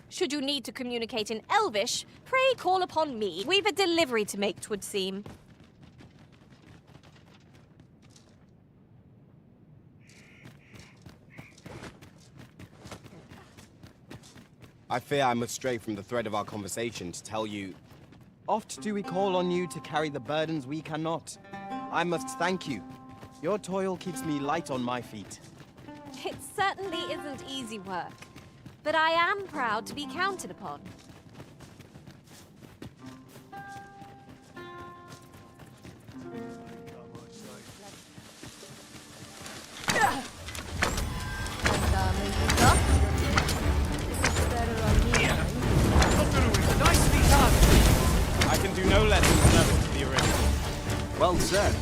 Should you need to communicate in Elvish, pray call upon me. We've a delivery to make, 'twould seem. I fear I must stray from the thread of our conversation to tell you, oft do we call on you to carry the burdens we cannot. I must thank you. Your toil keeps me light on my feet. It certainly isn't easy work, but I am proud to be counted upon. Nicely done! I can do no less than serve to the original. Well said.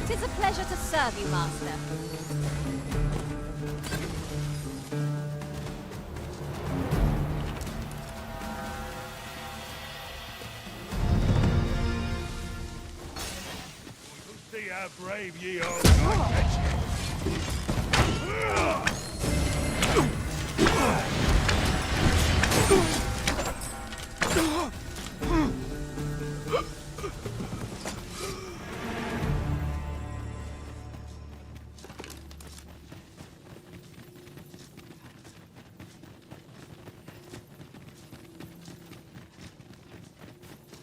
Tis a pleasure to serve you, Master. How brave ye are.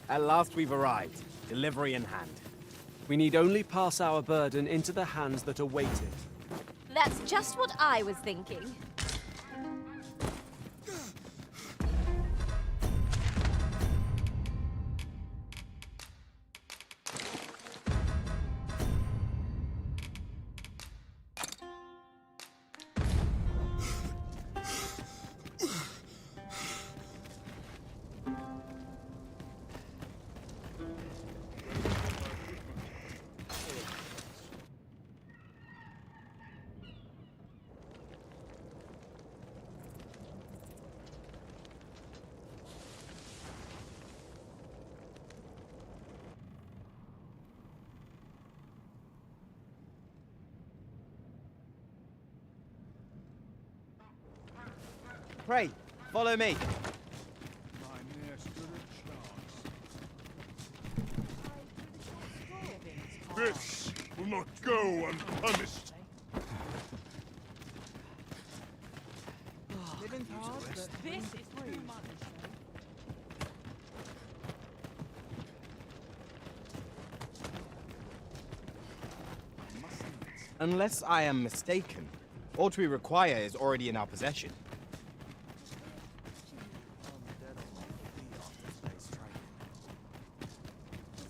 At last we've arrived. Delivery in hand. We need only pass our burden into the hands that await it. That's just what I was thinking. Pray, follow me. This will not go unpunished. This is too much. Unless I am mistaken, what we require is already in our possession.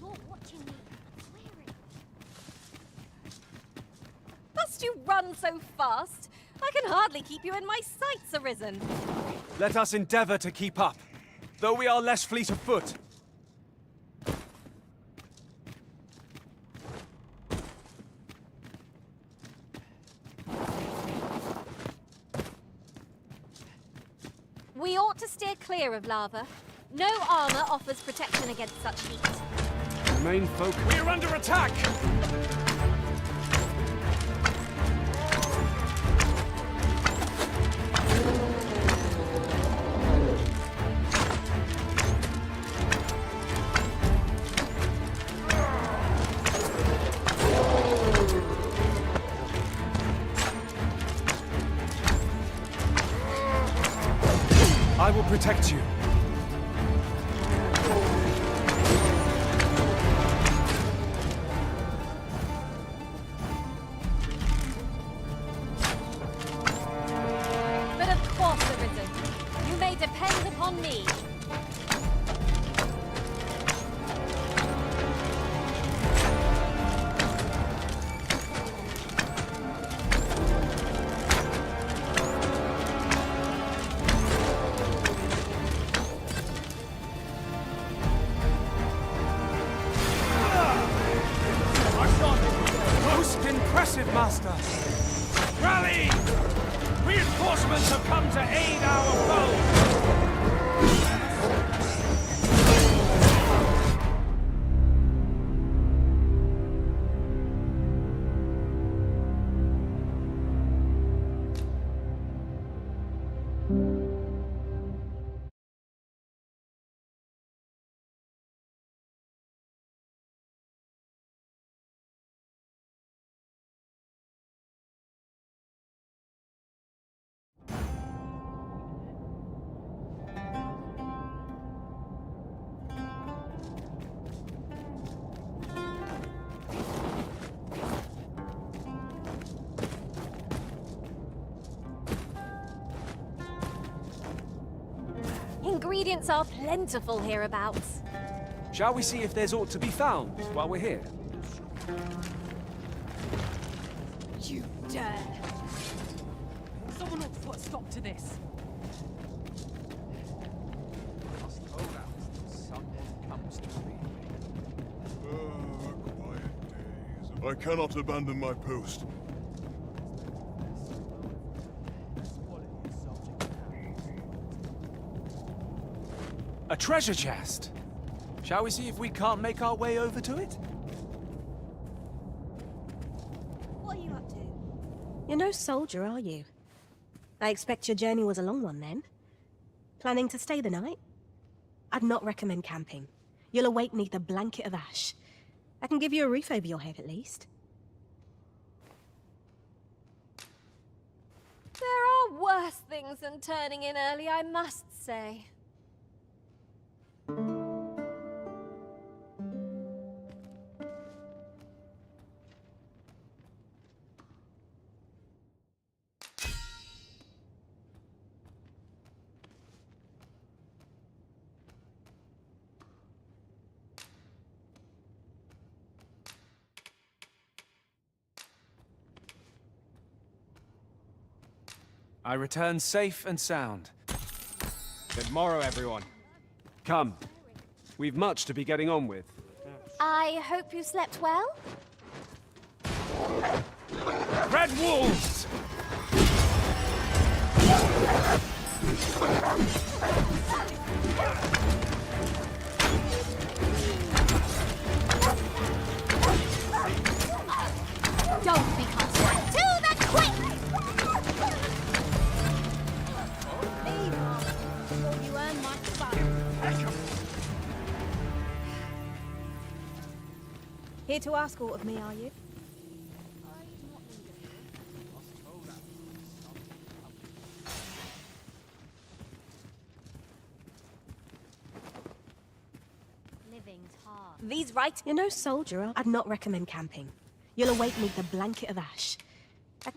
You're watching me. Swearing. Must you run so fast? I can hardly keep you in my sights, Arisen. Let us endeavor to keep up, though we are less fleet of foot. We ought to steer clear of lava. No armor offers protection against such heat. Remain focused. We are under attack! I will protect you. But of course, Arisen. You may depend upon me. Most impressive, Master! Rally! Reinforcements have come to aid our foe! Ingredients are plentiful hereabouts. Shall we see if there's aught to be found while we're here? You dare! Someone ought to put a stop to this. Quiet days. I cannot abandon my post. A treasure chest! Shall we see if we can't make our way over to it? You're no soldier, are you? I expect your journey was a long one then. Planning to stay the night? I'd not recommend camping. You'll awake neath a blanket of ash. I can give you a roof over your head at least. There are worse things than turning in early, I must say. I return safe and sound. Good morrow, everyone. Come. We've much to be getting on with. I hope you slept well? Red wolves! Don't become slack to the quick! You earn my fire. Here to ask aught of me, are you? Living's hard. These right? You're no soldier. I'd not recommend camping. You'll awake neath a blanket of ash. I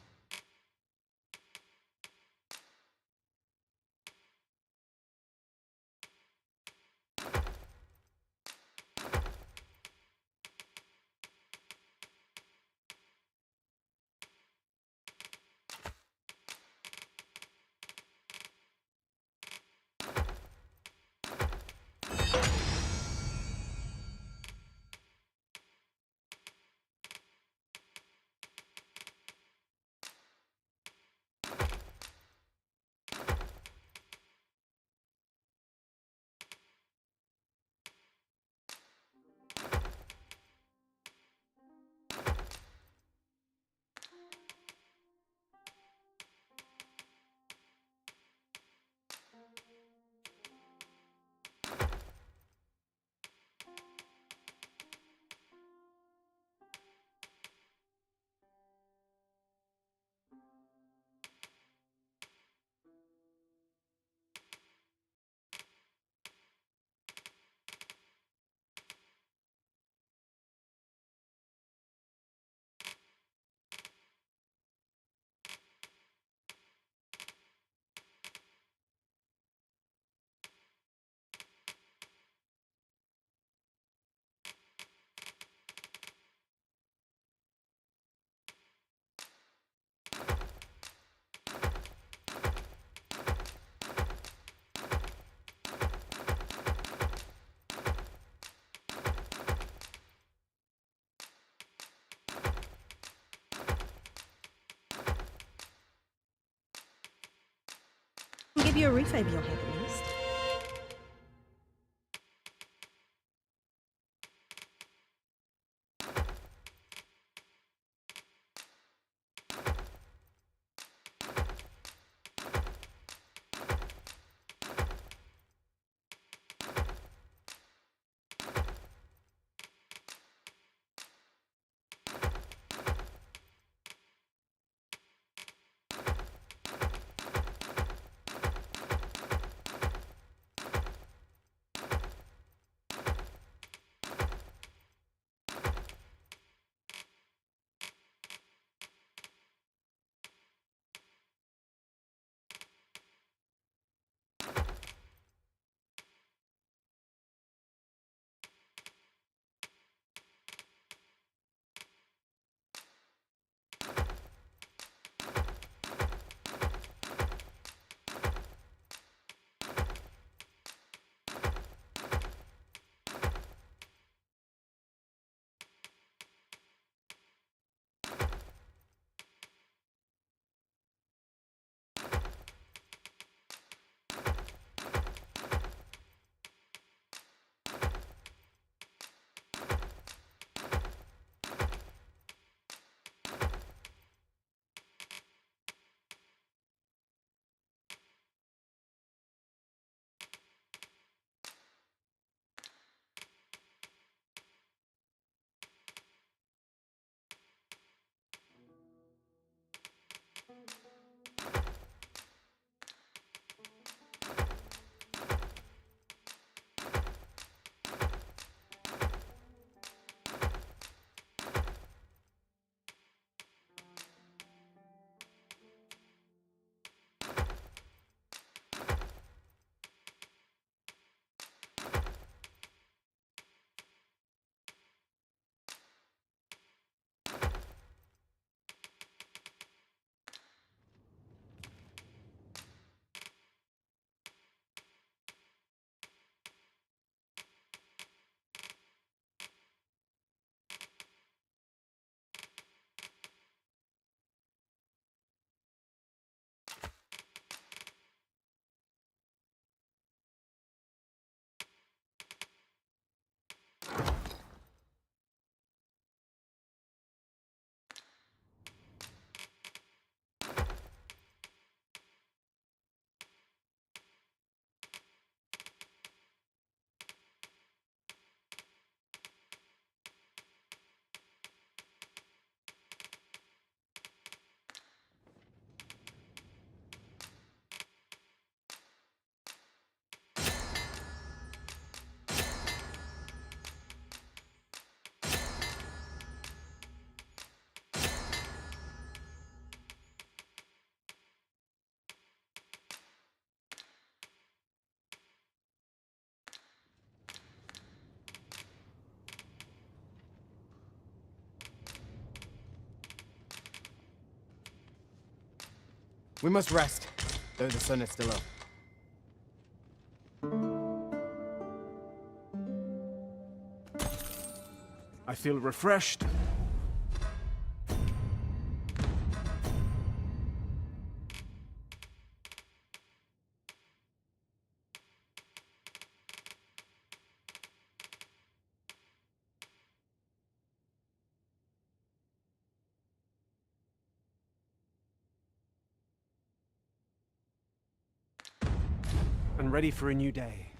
can give you a roof over your head at least. We must rest, though the sun is still up. I feel refreshed. And ready for a new day.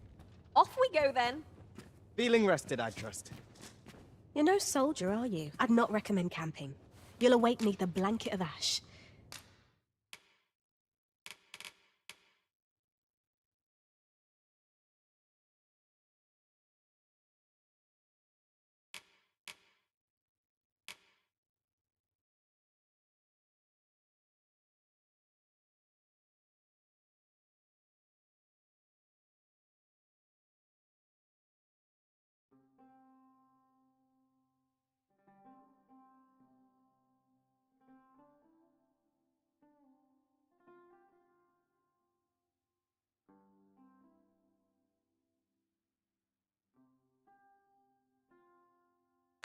Off we go then. Feeling rested, I trust. You're no soldier, are you? I'd not recommend camping. You'll awake neath a blanket of ash.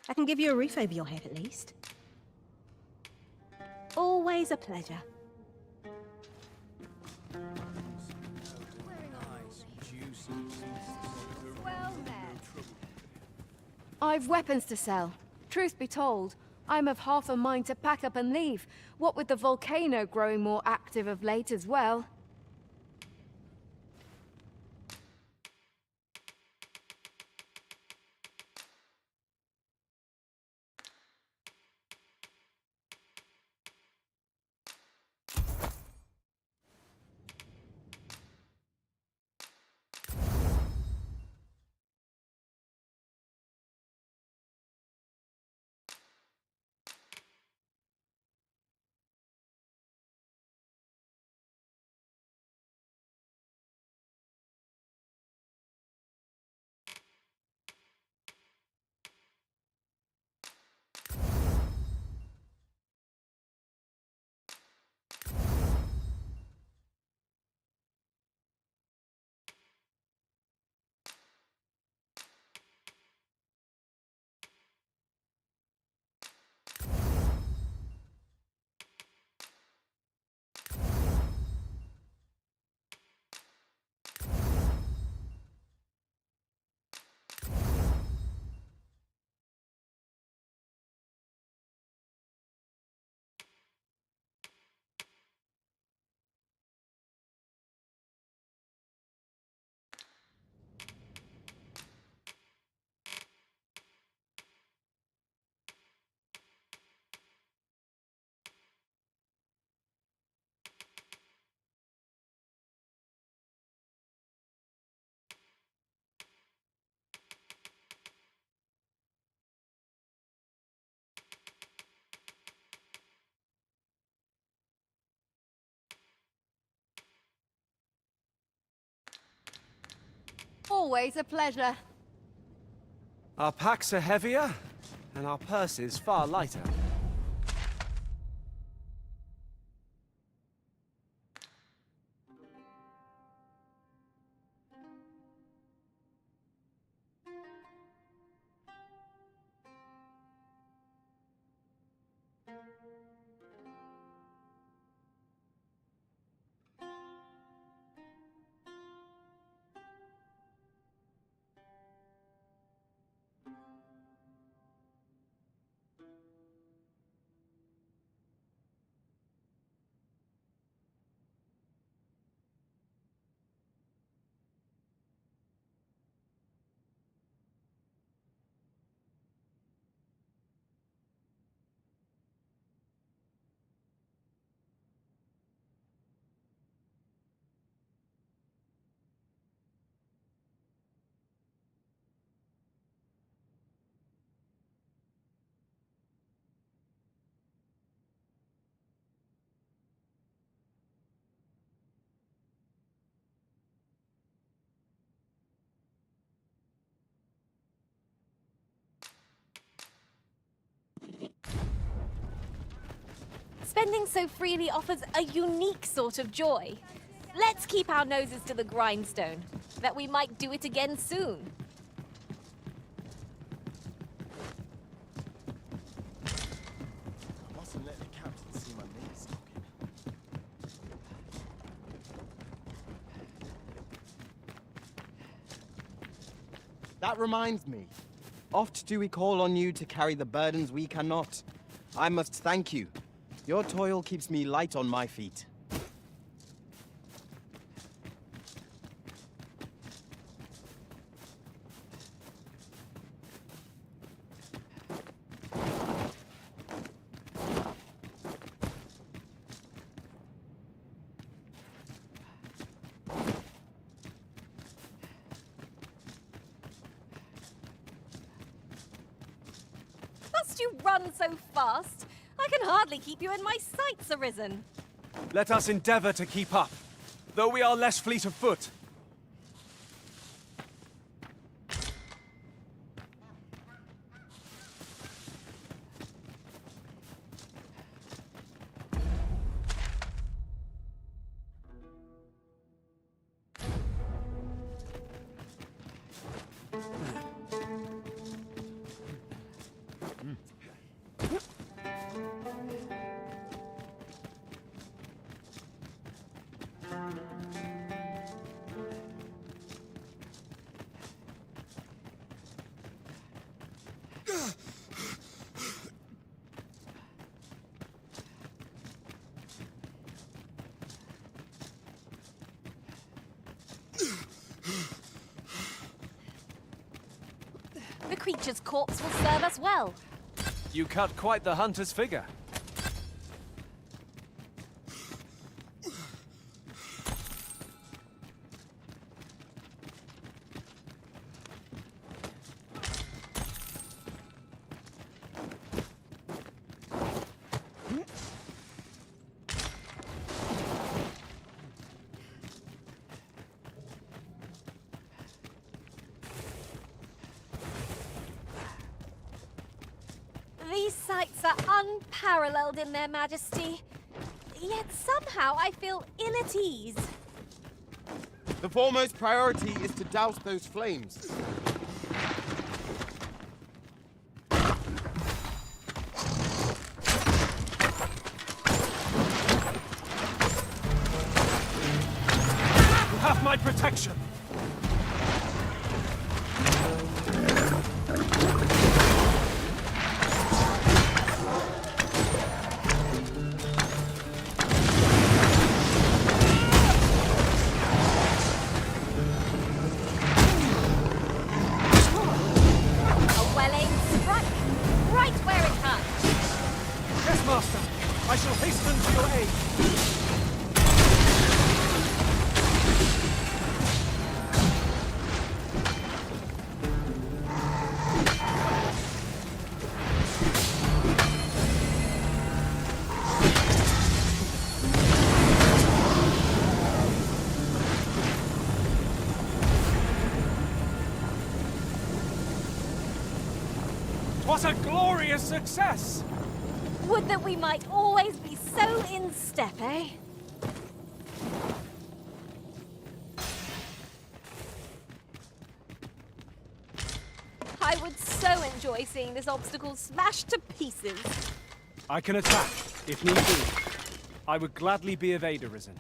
I can give you a roof over your head at least. Always a pleasure. Well met. I've weapons to sell. Truth be told, I'm of half a mind to pack up and leave. What with the volcano growing more active of late as well. Always a pleasure. Our packs are heavier, and our purses far lighter. Spending so freely offers a unique sort of joy. Let's keep our noses to the grindstone, that we might do it again soon. I mustn't let the captain see my knees knocking. That reminds me. Oft do we call on you to carry the burdens we cannot. I must thank you. Your toil keeps me light on my feet. Must you run so fast? I can hardly keep you in my sights, Arisen. Let us endeavor to keep up, though we are less fleet of foot. The creature's corpse will serve us well. You cut quite the hunter's figure. These sights are unparalleled in their majesty. Yet somehow I feel ill at ease. The foremost priority is to douse those flames. You have my protection! Master, I shall hasten to your aid. What a glorious success! Would that we might always be so in step, eh? I would so enjoy seeing this obstacle smashed to pieces. I can attack, if need be. I would gladly be of aid, Arisen.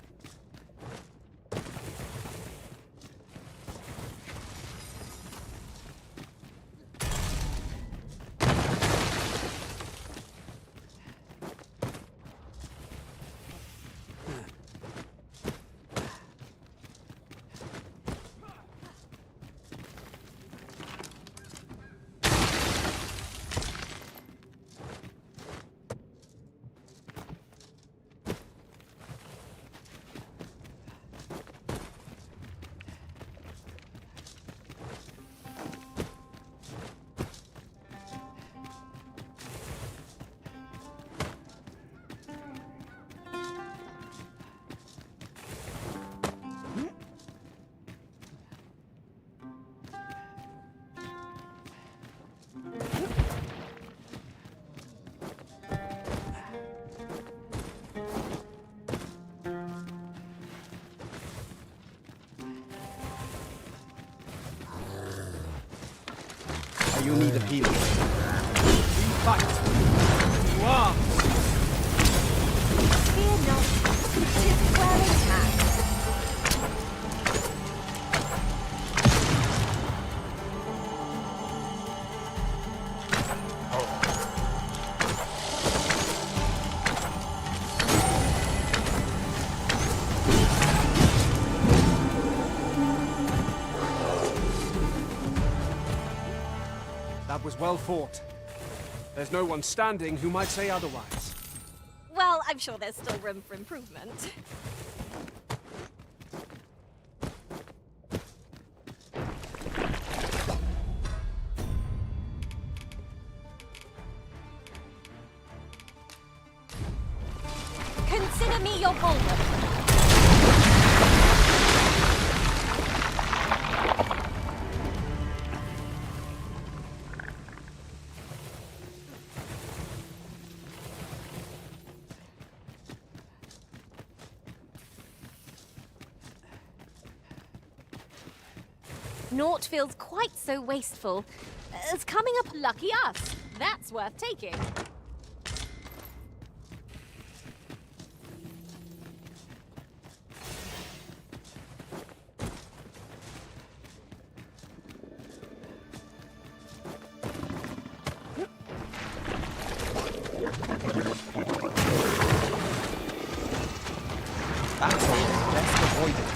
You need a healing. Fight. You are. Fear not. It is well intact. That was well fought. There's no one standing who might say otherwise. Well, I'm sure there's still room for improvement. Consider me your bulwark. Naught feels quite so wasteful as coming up. Lucky us. That's worth taking. That's all. Best avoided.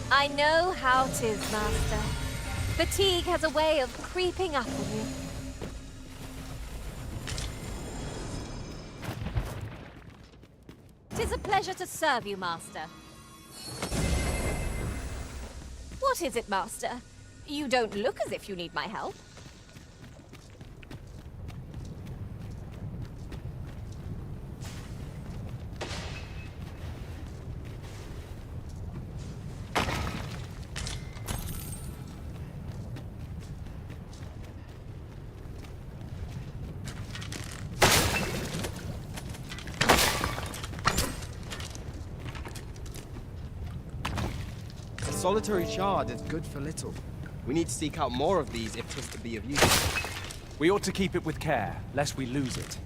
I know how 'tis, Master. Fatigue has a way of creeping up on you. "'Tis a pleasure to serve you, Master." What is it, Master? You don't look as if you need my help. A solitary shard is good for little. We need to seek out more of these if 'tis to be of use. We ought to keep it with care, lest we lose it.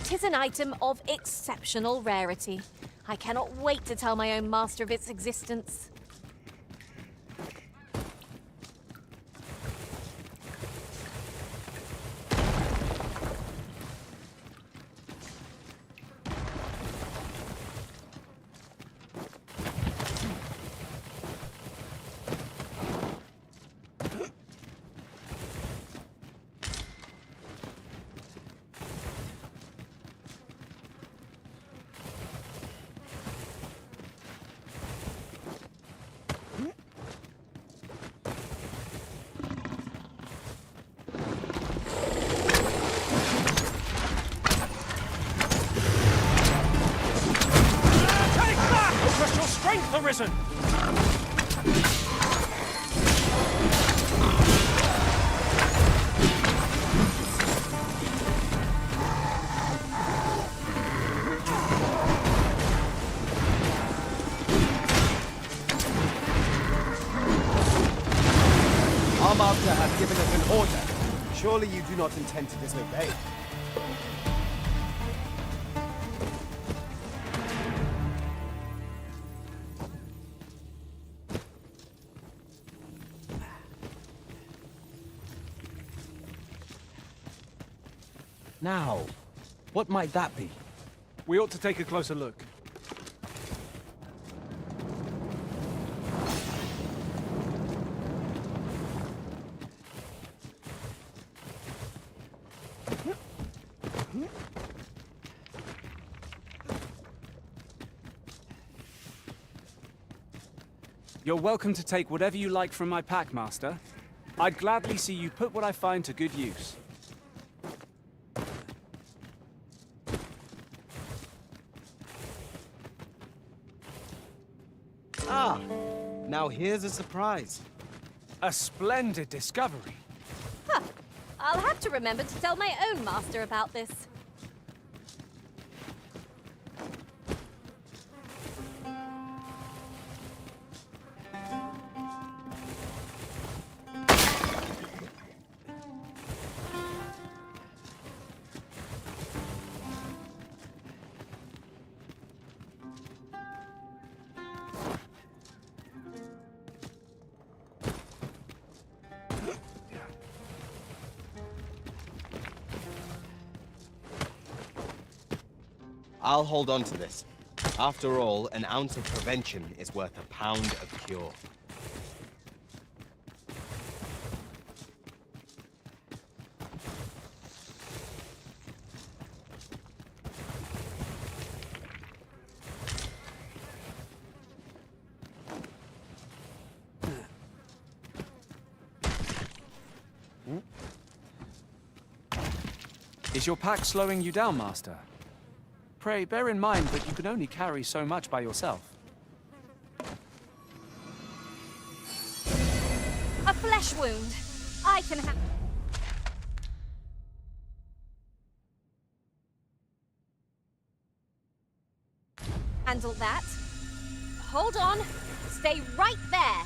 "'Tis an item of exceptional rarity. I cannot wait to tell my own master of its existence." arisen! Our master has given us an order. Surely you do not intend to disobey. Now, what might that be? We ought to take a closer look. You're welcome to take whatever you like from my pack, Master. I'd gladly see you put what I find to good use. Ah, now here's a surprise. A splendid discovery. Huh. I'll have to remember to tell my own master about this. I'll hold on to this. After all, an ounce of prevention is worth a pound of cure. Is your pack slowing you down, Master? Pray, bear in mind that you can only carry so much by yourself. A flesh wound. I can handle that. Hold on. Stay right there.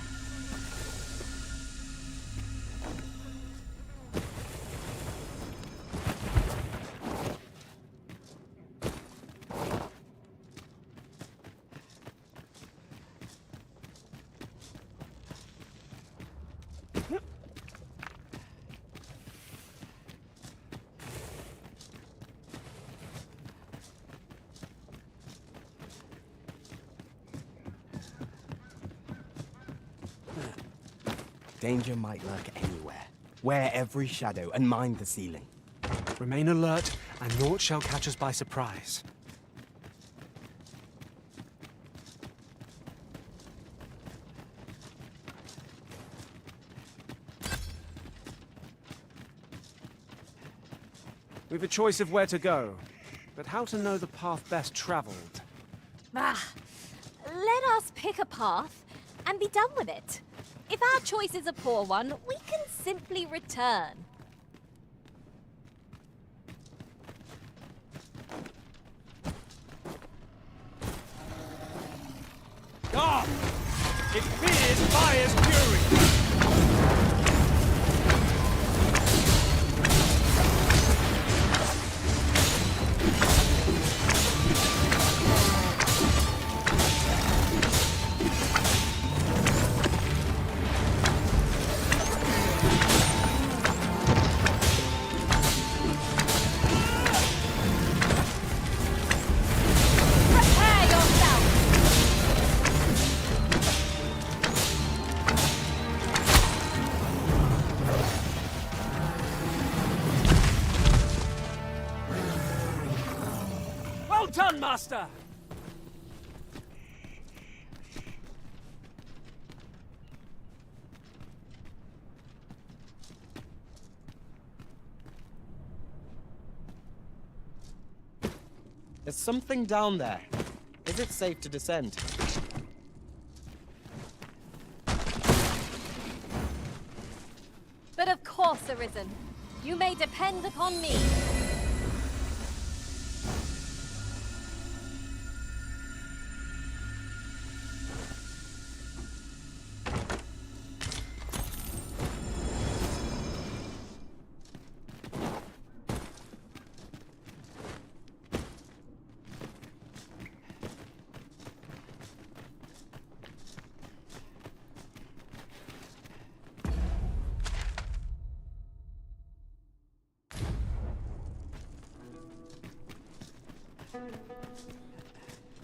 Danger might lurk anywhere. Wear every shadow and mind the ceiling. Remain alert, and naught shall catch us by surprise. We've a choice of where to go, but how to know the path best traveled? Ah, let us pick a path and be done with it. If our choice is a poor one, we can simply return. Ah! It fears fire's fury! Done, Master! There's something down there. Is it safe to descend? course, Arisen. You may depend upon me.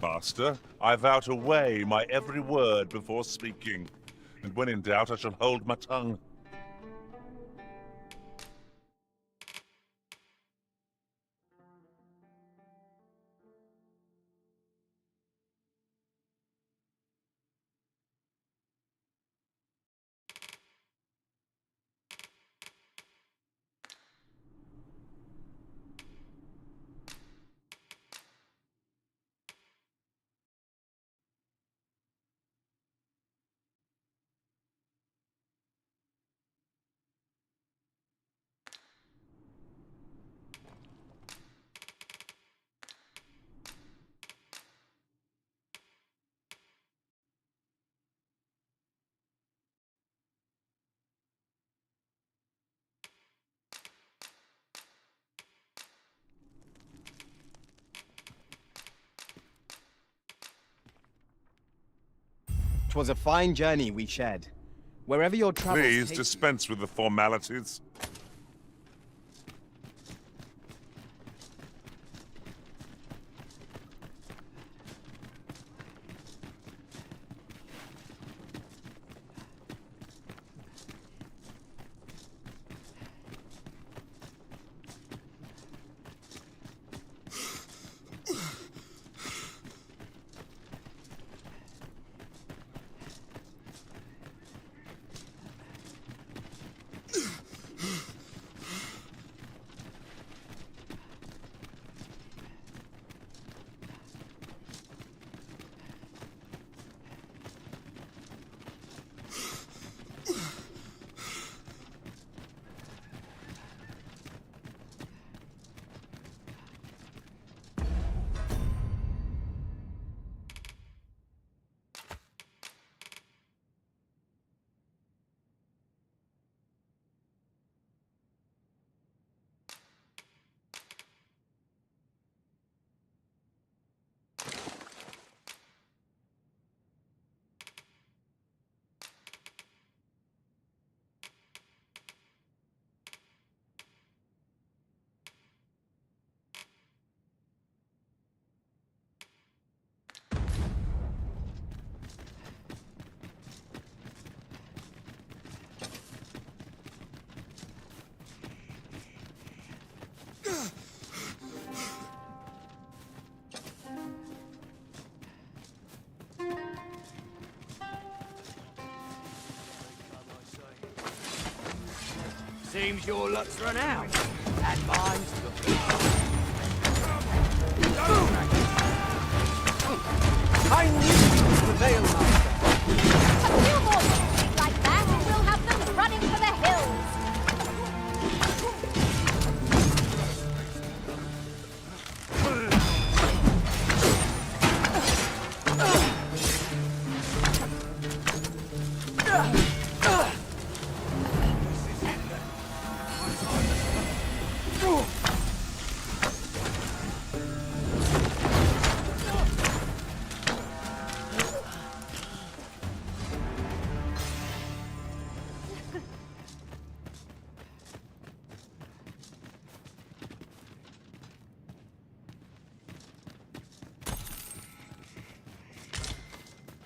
Master, I vow to weigh my every word before speaking, and when in doubt I shall hold my tongue. "'Twas a fine journey we shared. Wherever your travels Please take dispense with the formalities. Seems your luck's run out, and mine's looking. I knew you was the Veil Master. A few more victories like that, and we'll have them running for the hills.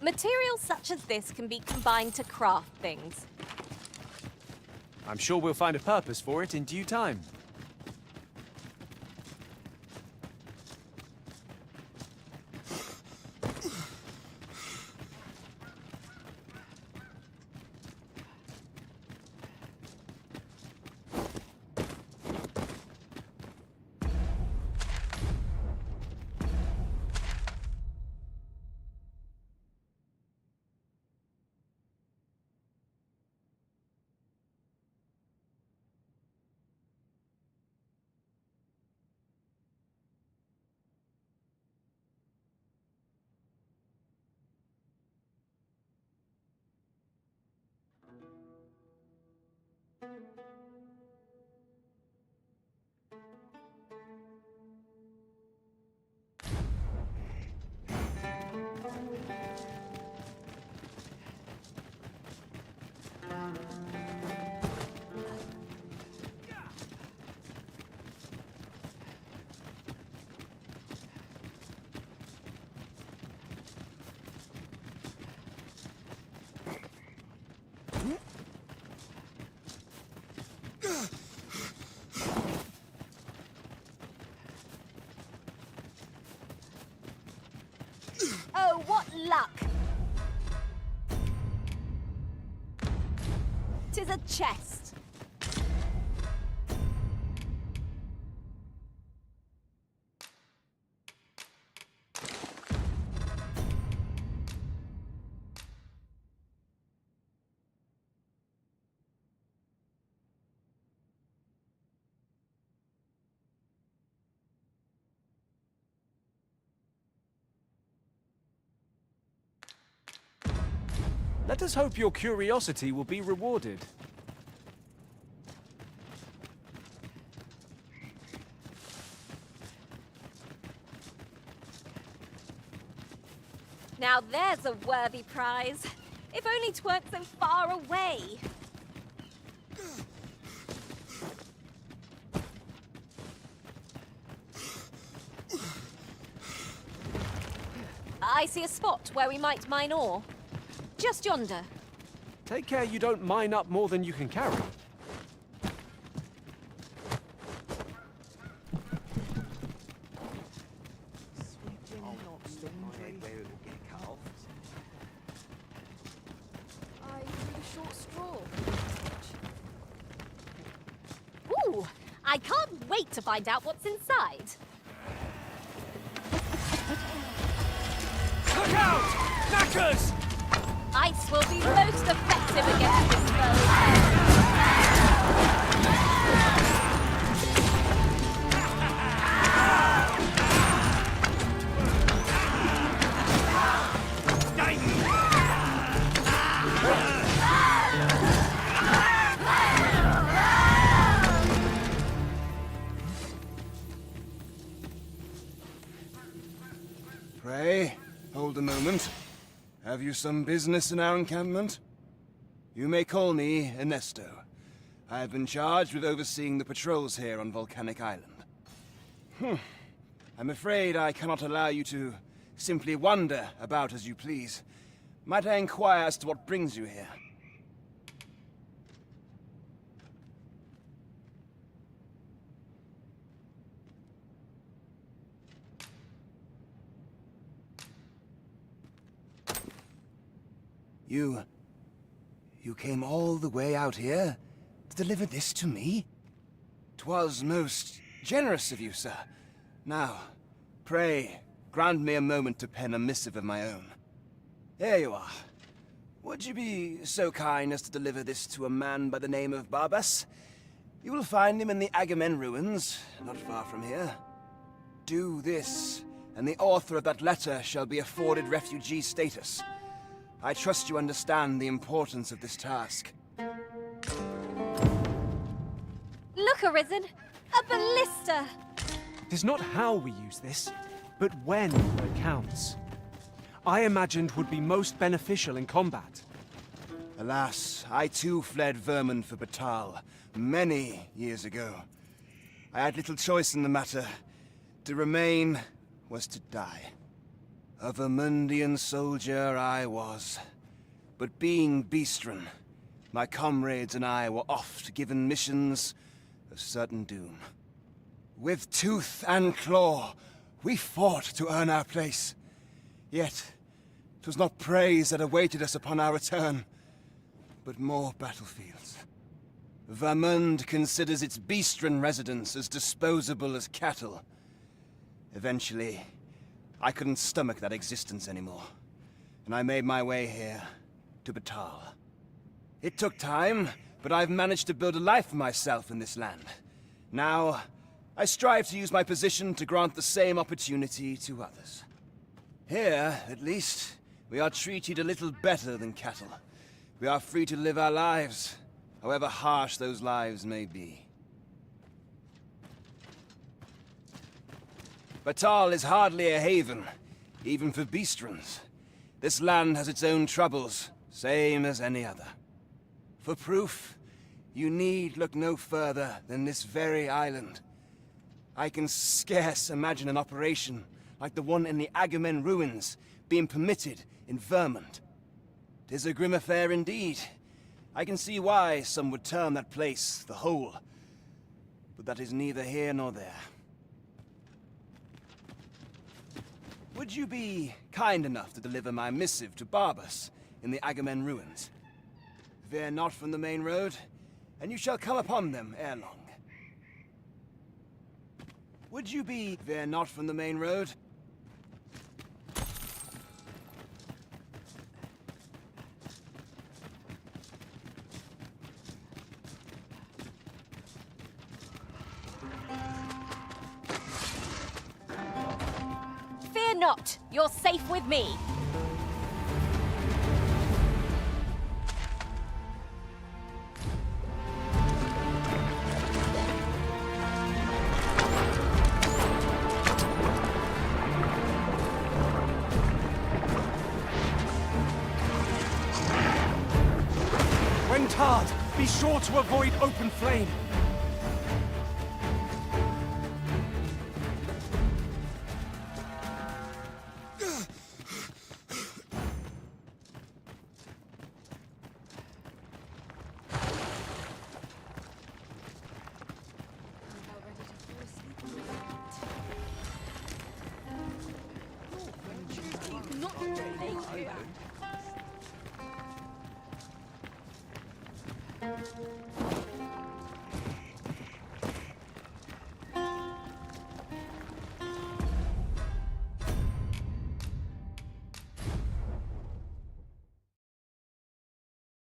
Materials such as this can be combined to craft things. I'm sure we'll find a purpose for it in due time. Oh, what luck! 'Tis a chest. Let us hope your curiosity will be rewarded. Now there's a worthy prize. If only 'tweren't so far away. I see a spot where we might mine ore. Just yonder. Take care you don't mine up more than you can carry. Ooh, I can't wait to find out what's inside. Look out! Knackers! Ice will be most effective against this foe. Pray, hold a moment. Have you some business in our encampment? You may call me Ernesto. I have been charged with overseeing the patrols here on Volcanic Island. I'm afraid I cannot allow you to simply wander about as you please. Might I inquire as to what brings you here? You came all the way out here to deliver this to me? 'Twas most generous of you, sir. Now, pray, grant me a moment to pen a missive of my own. Here you are. Would you be so kind as to deliver this to a man by the name of Barbas? You will find him in the Agamemnon ruins, not far from here. Do this, and the author of that letter shall be afforded refugee status. I trust you understand the importance of this task. Look, Arisen! A ballista! It's not how we use this, but when that counts. I imagined would be most beneficial in combat. Alas, I too fled vermin for Batal many years ago. I had little choice in the matter. To remain was to die. A Vermundian soldier I was. But being Beastren, my comrades and I were oft given missions of certain doom. With tooth and claw, we fought to earn our place. Yet, 'twas not praise that awaited us upon our return, but more battlefields. Vermund considers its Beastren residents as disposable as cattle. Eventually, I couldn't stomach that existence anymore, and I made my way here, to Batal. It took time, but I've managed to build a life for myself in this land. Now, I strive to use my position to grant the same opportunity to others. Here, at least, we are treated a little better than cattle. We are free to live our lives, however harsh those lives may be. Batal is hardly a haven, even for beastrons. This land has its own troubles, same as any other. For proof, you need look no further than this very island. I can scarce imagine an operation like the one in the Agamemnon ruins being permitted in Vermont. 'Tis a grim affair indeed. I can see why some would term that place the Hole. But that is neither here nor there. Would you be kind enough to deliver my missive to Barbas in the Agamemnon ruins? Veer not from the main road, and you shall come upon them ere long. Would you be veer not from the main road? Fear not, you're safe with me. When tarred, be sure to avoid open flame.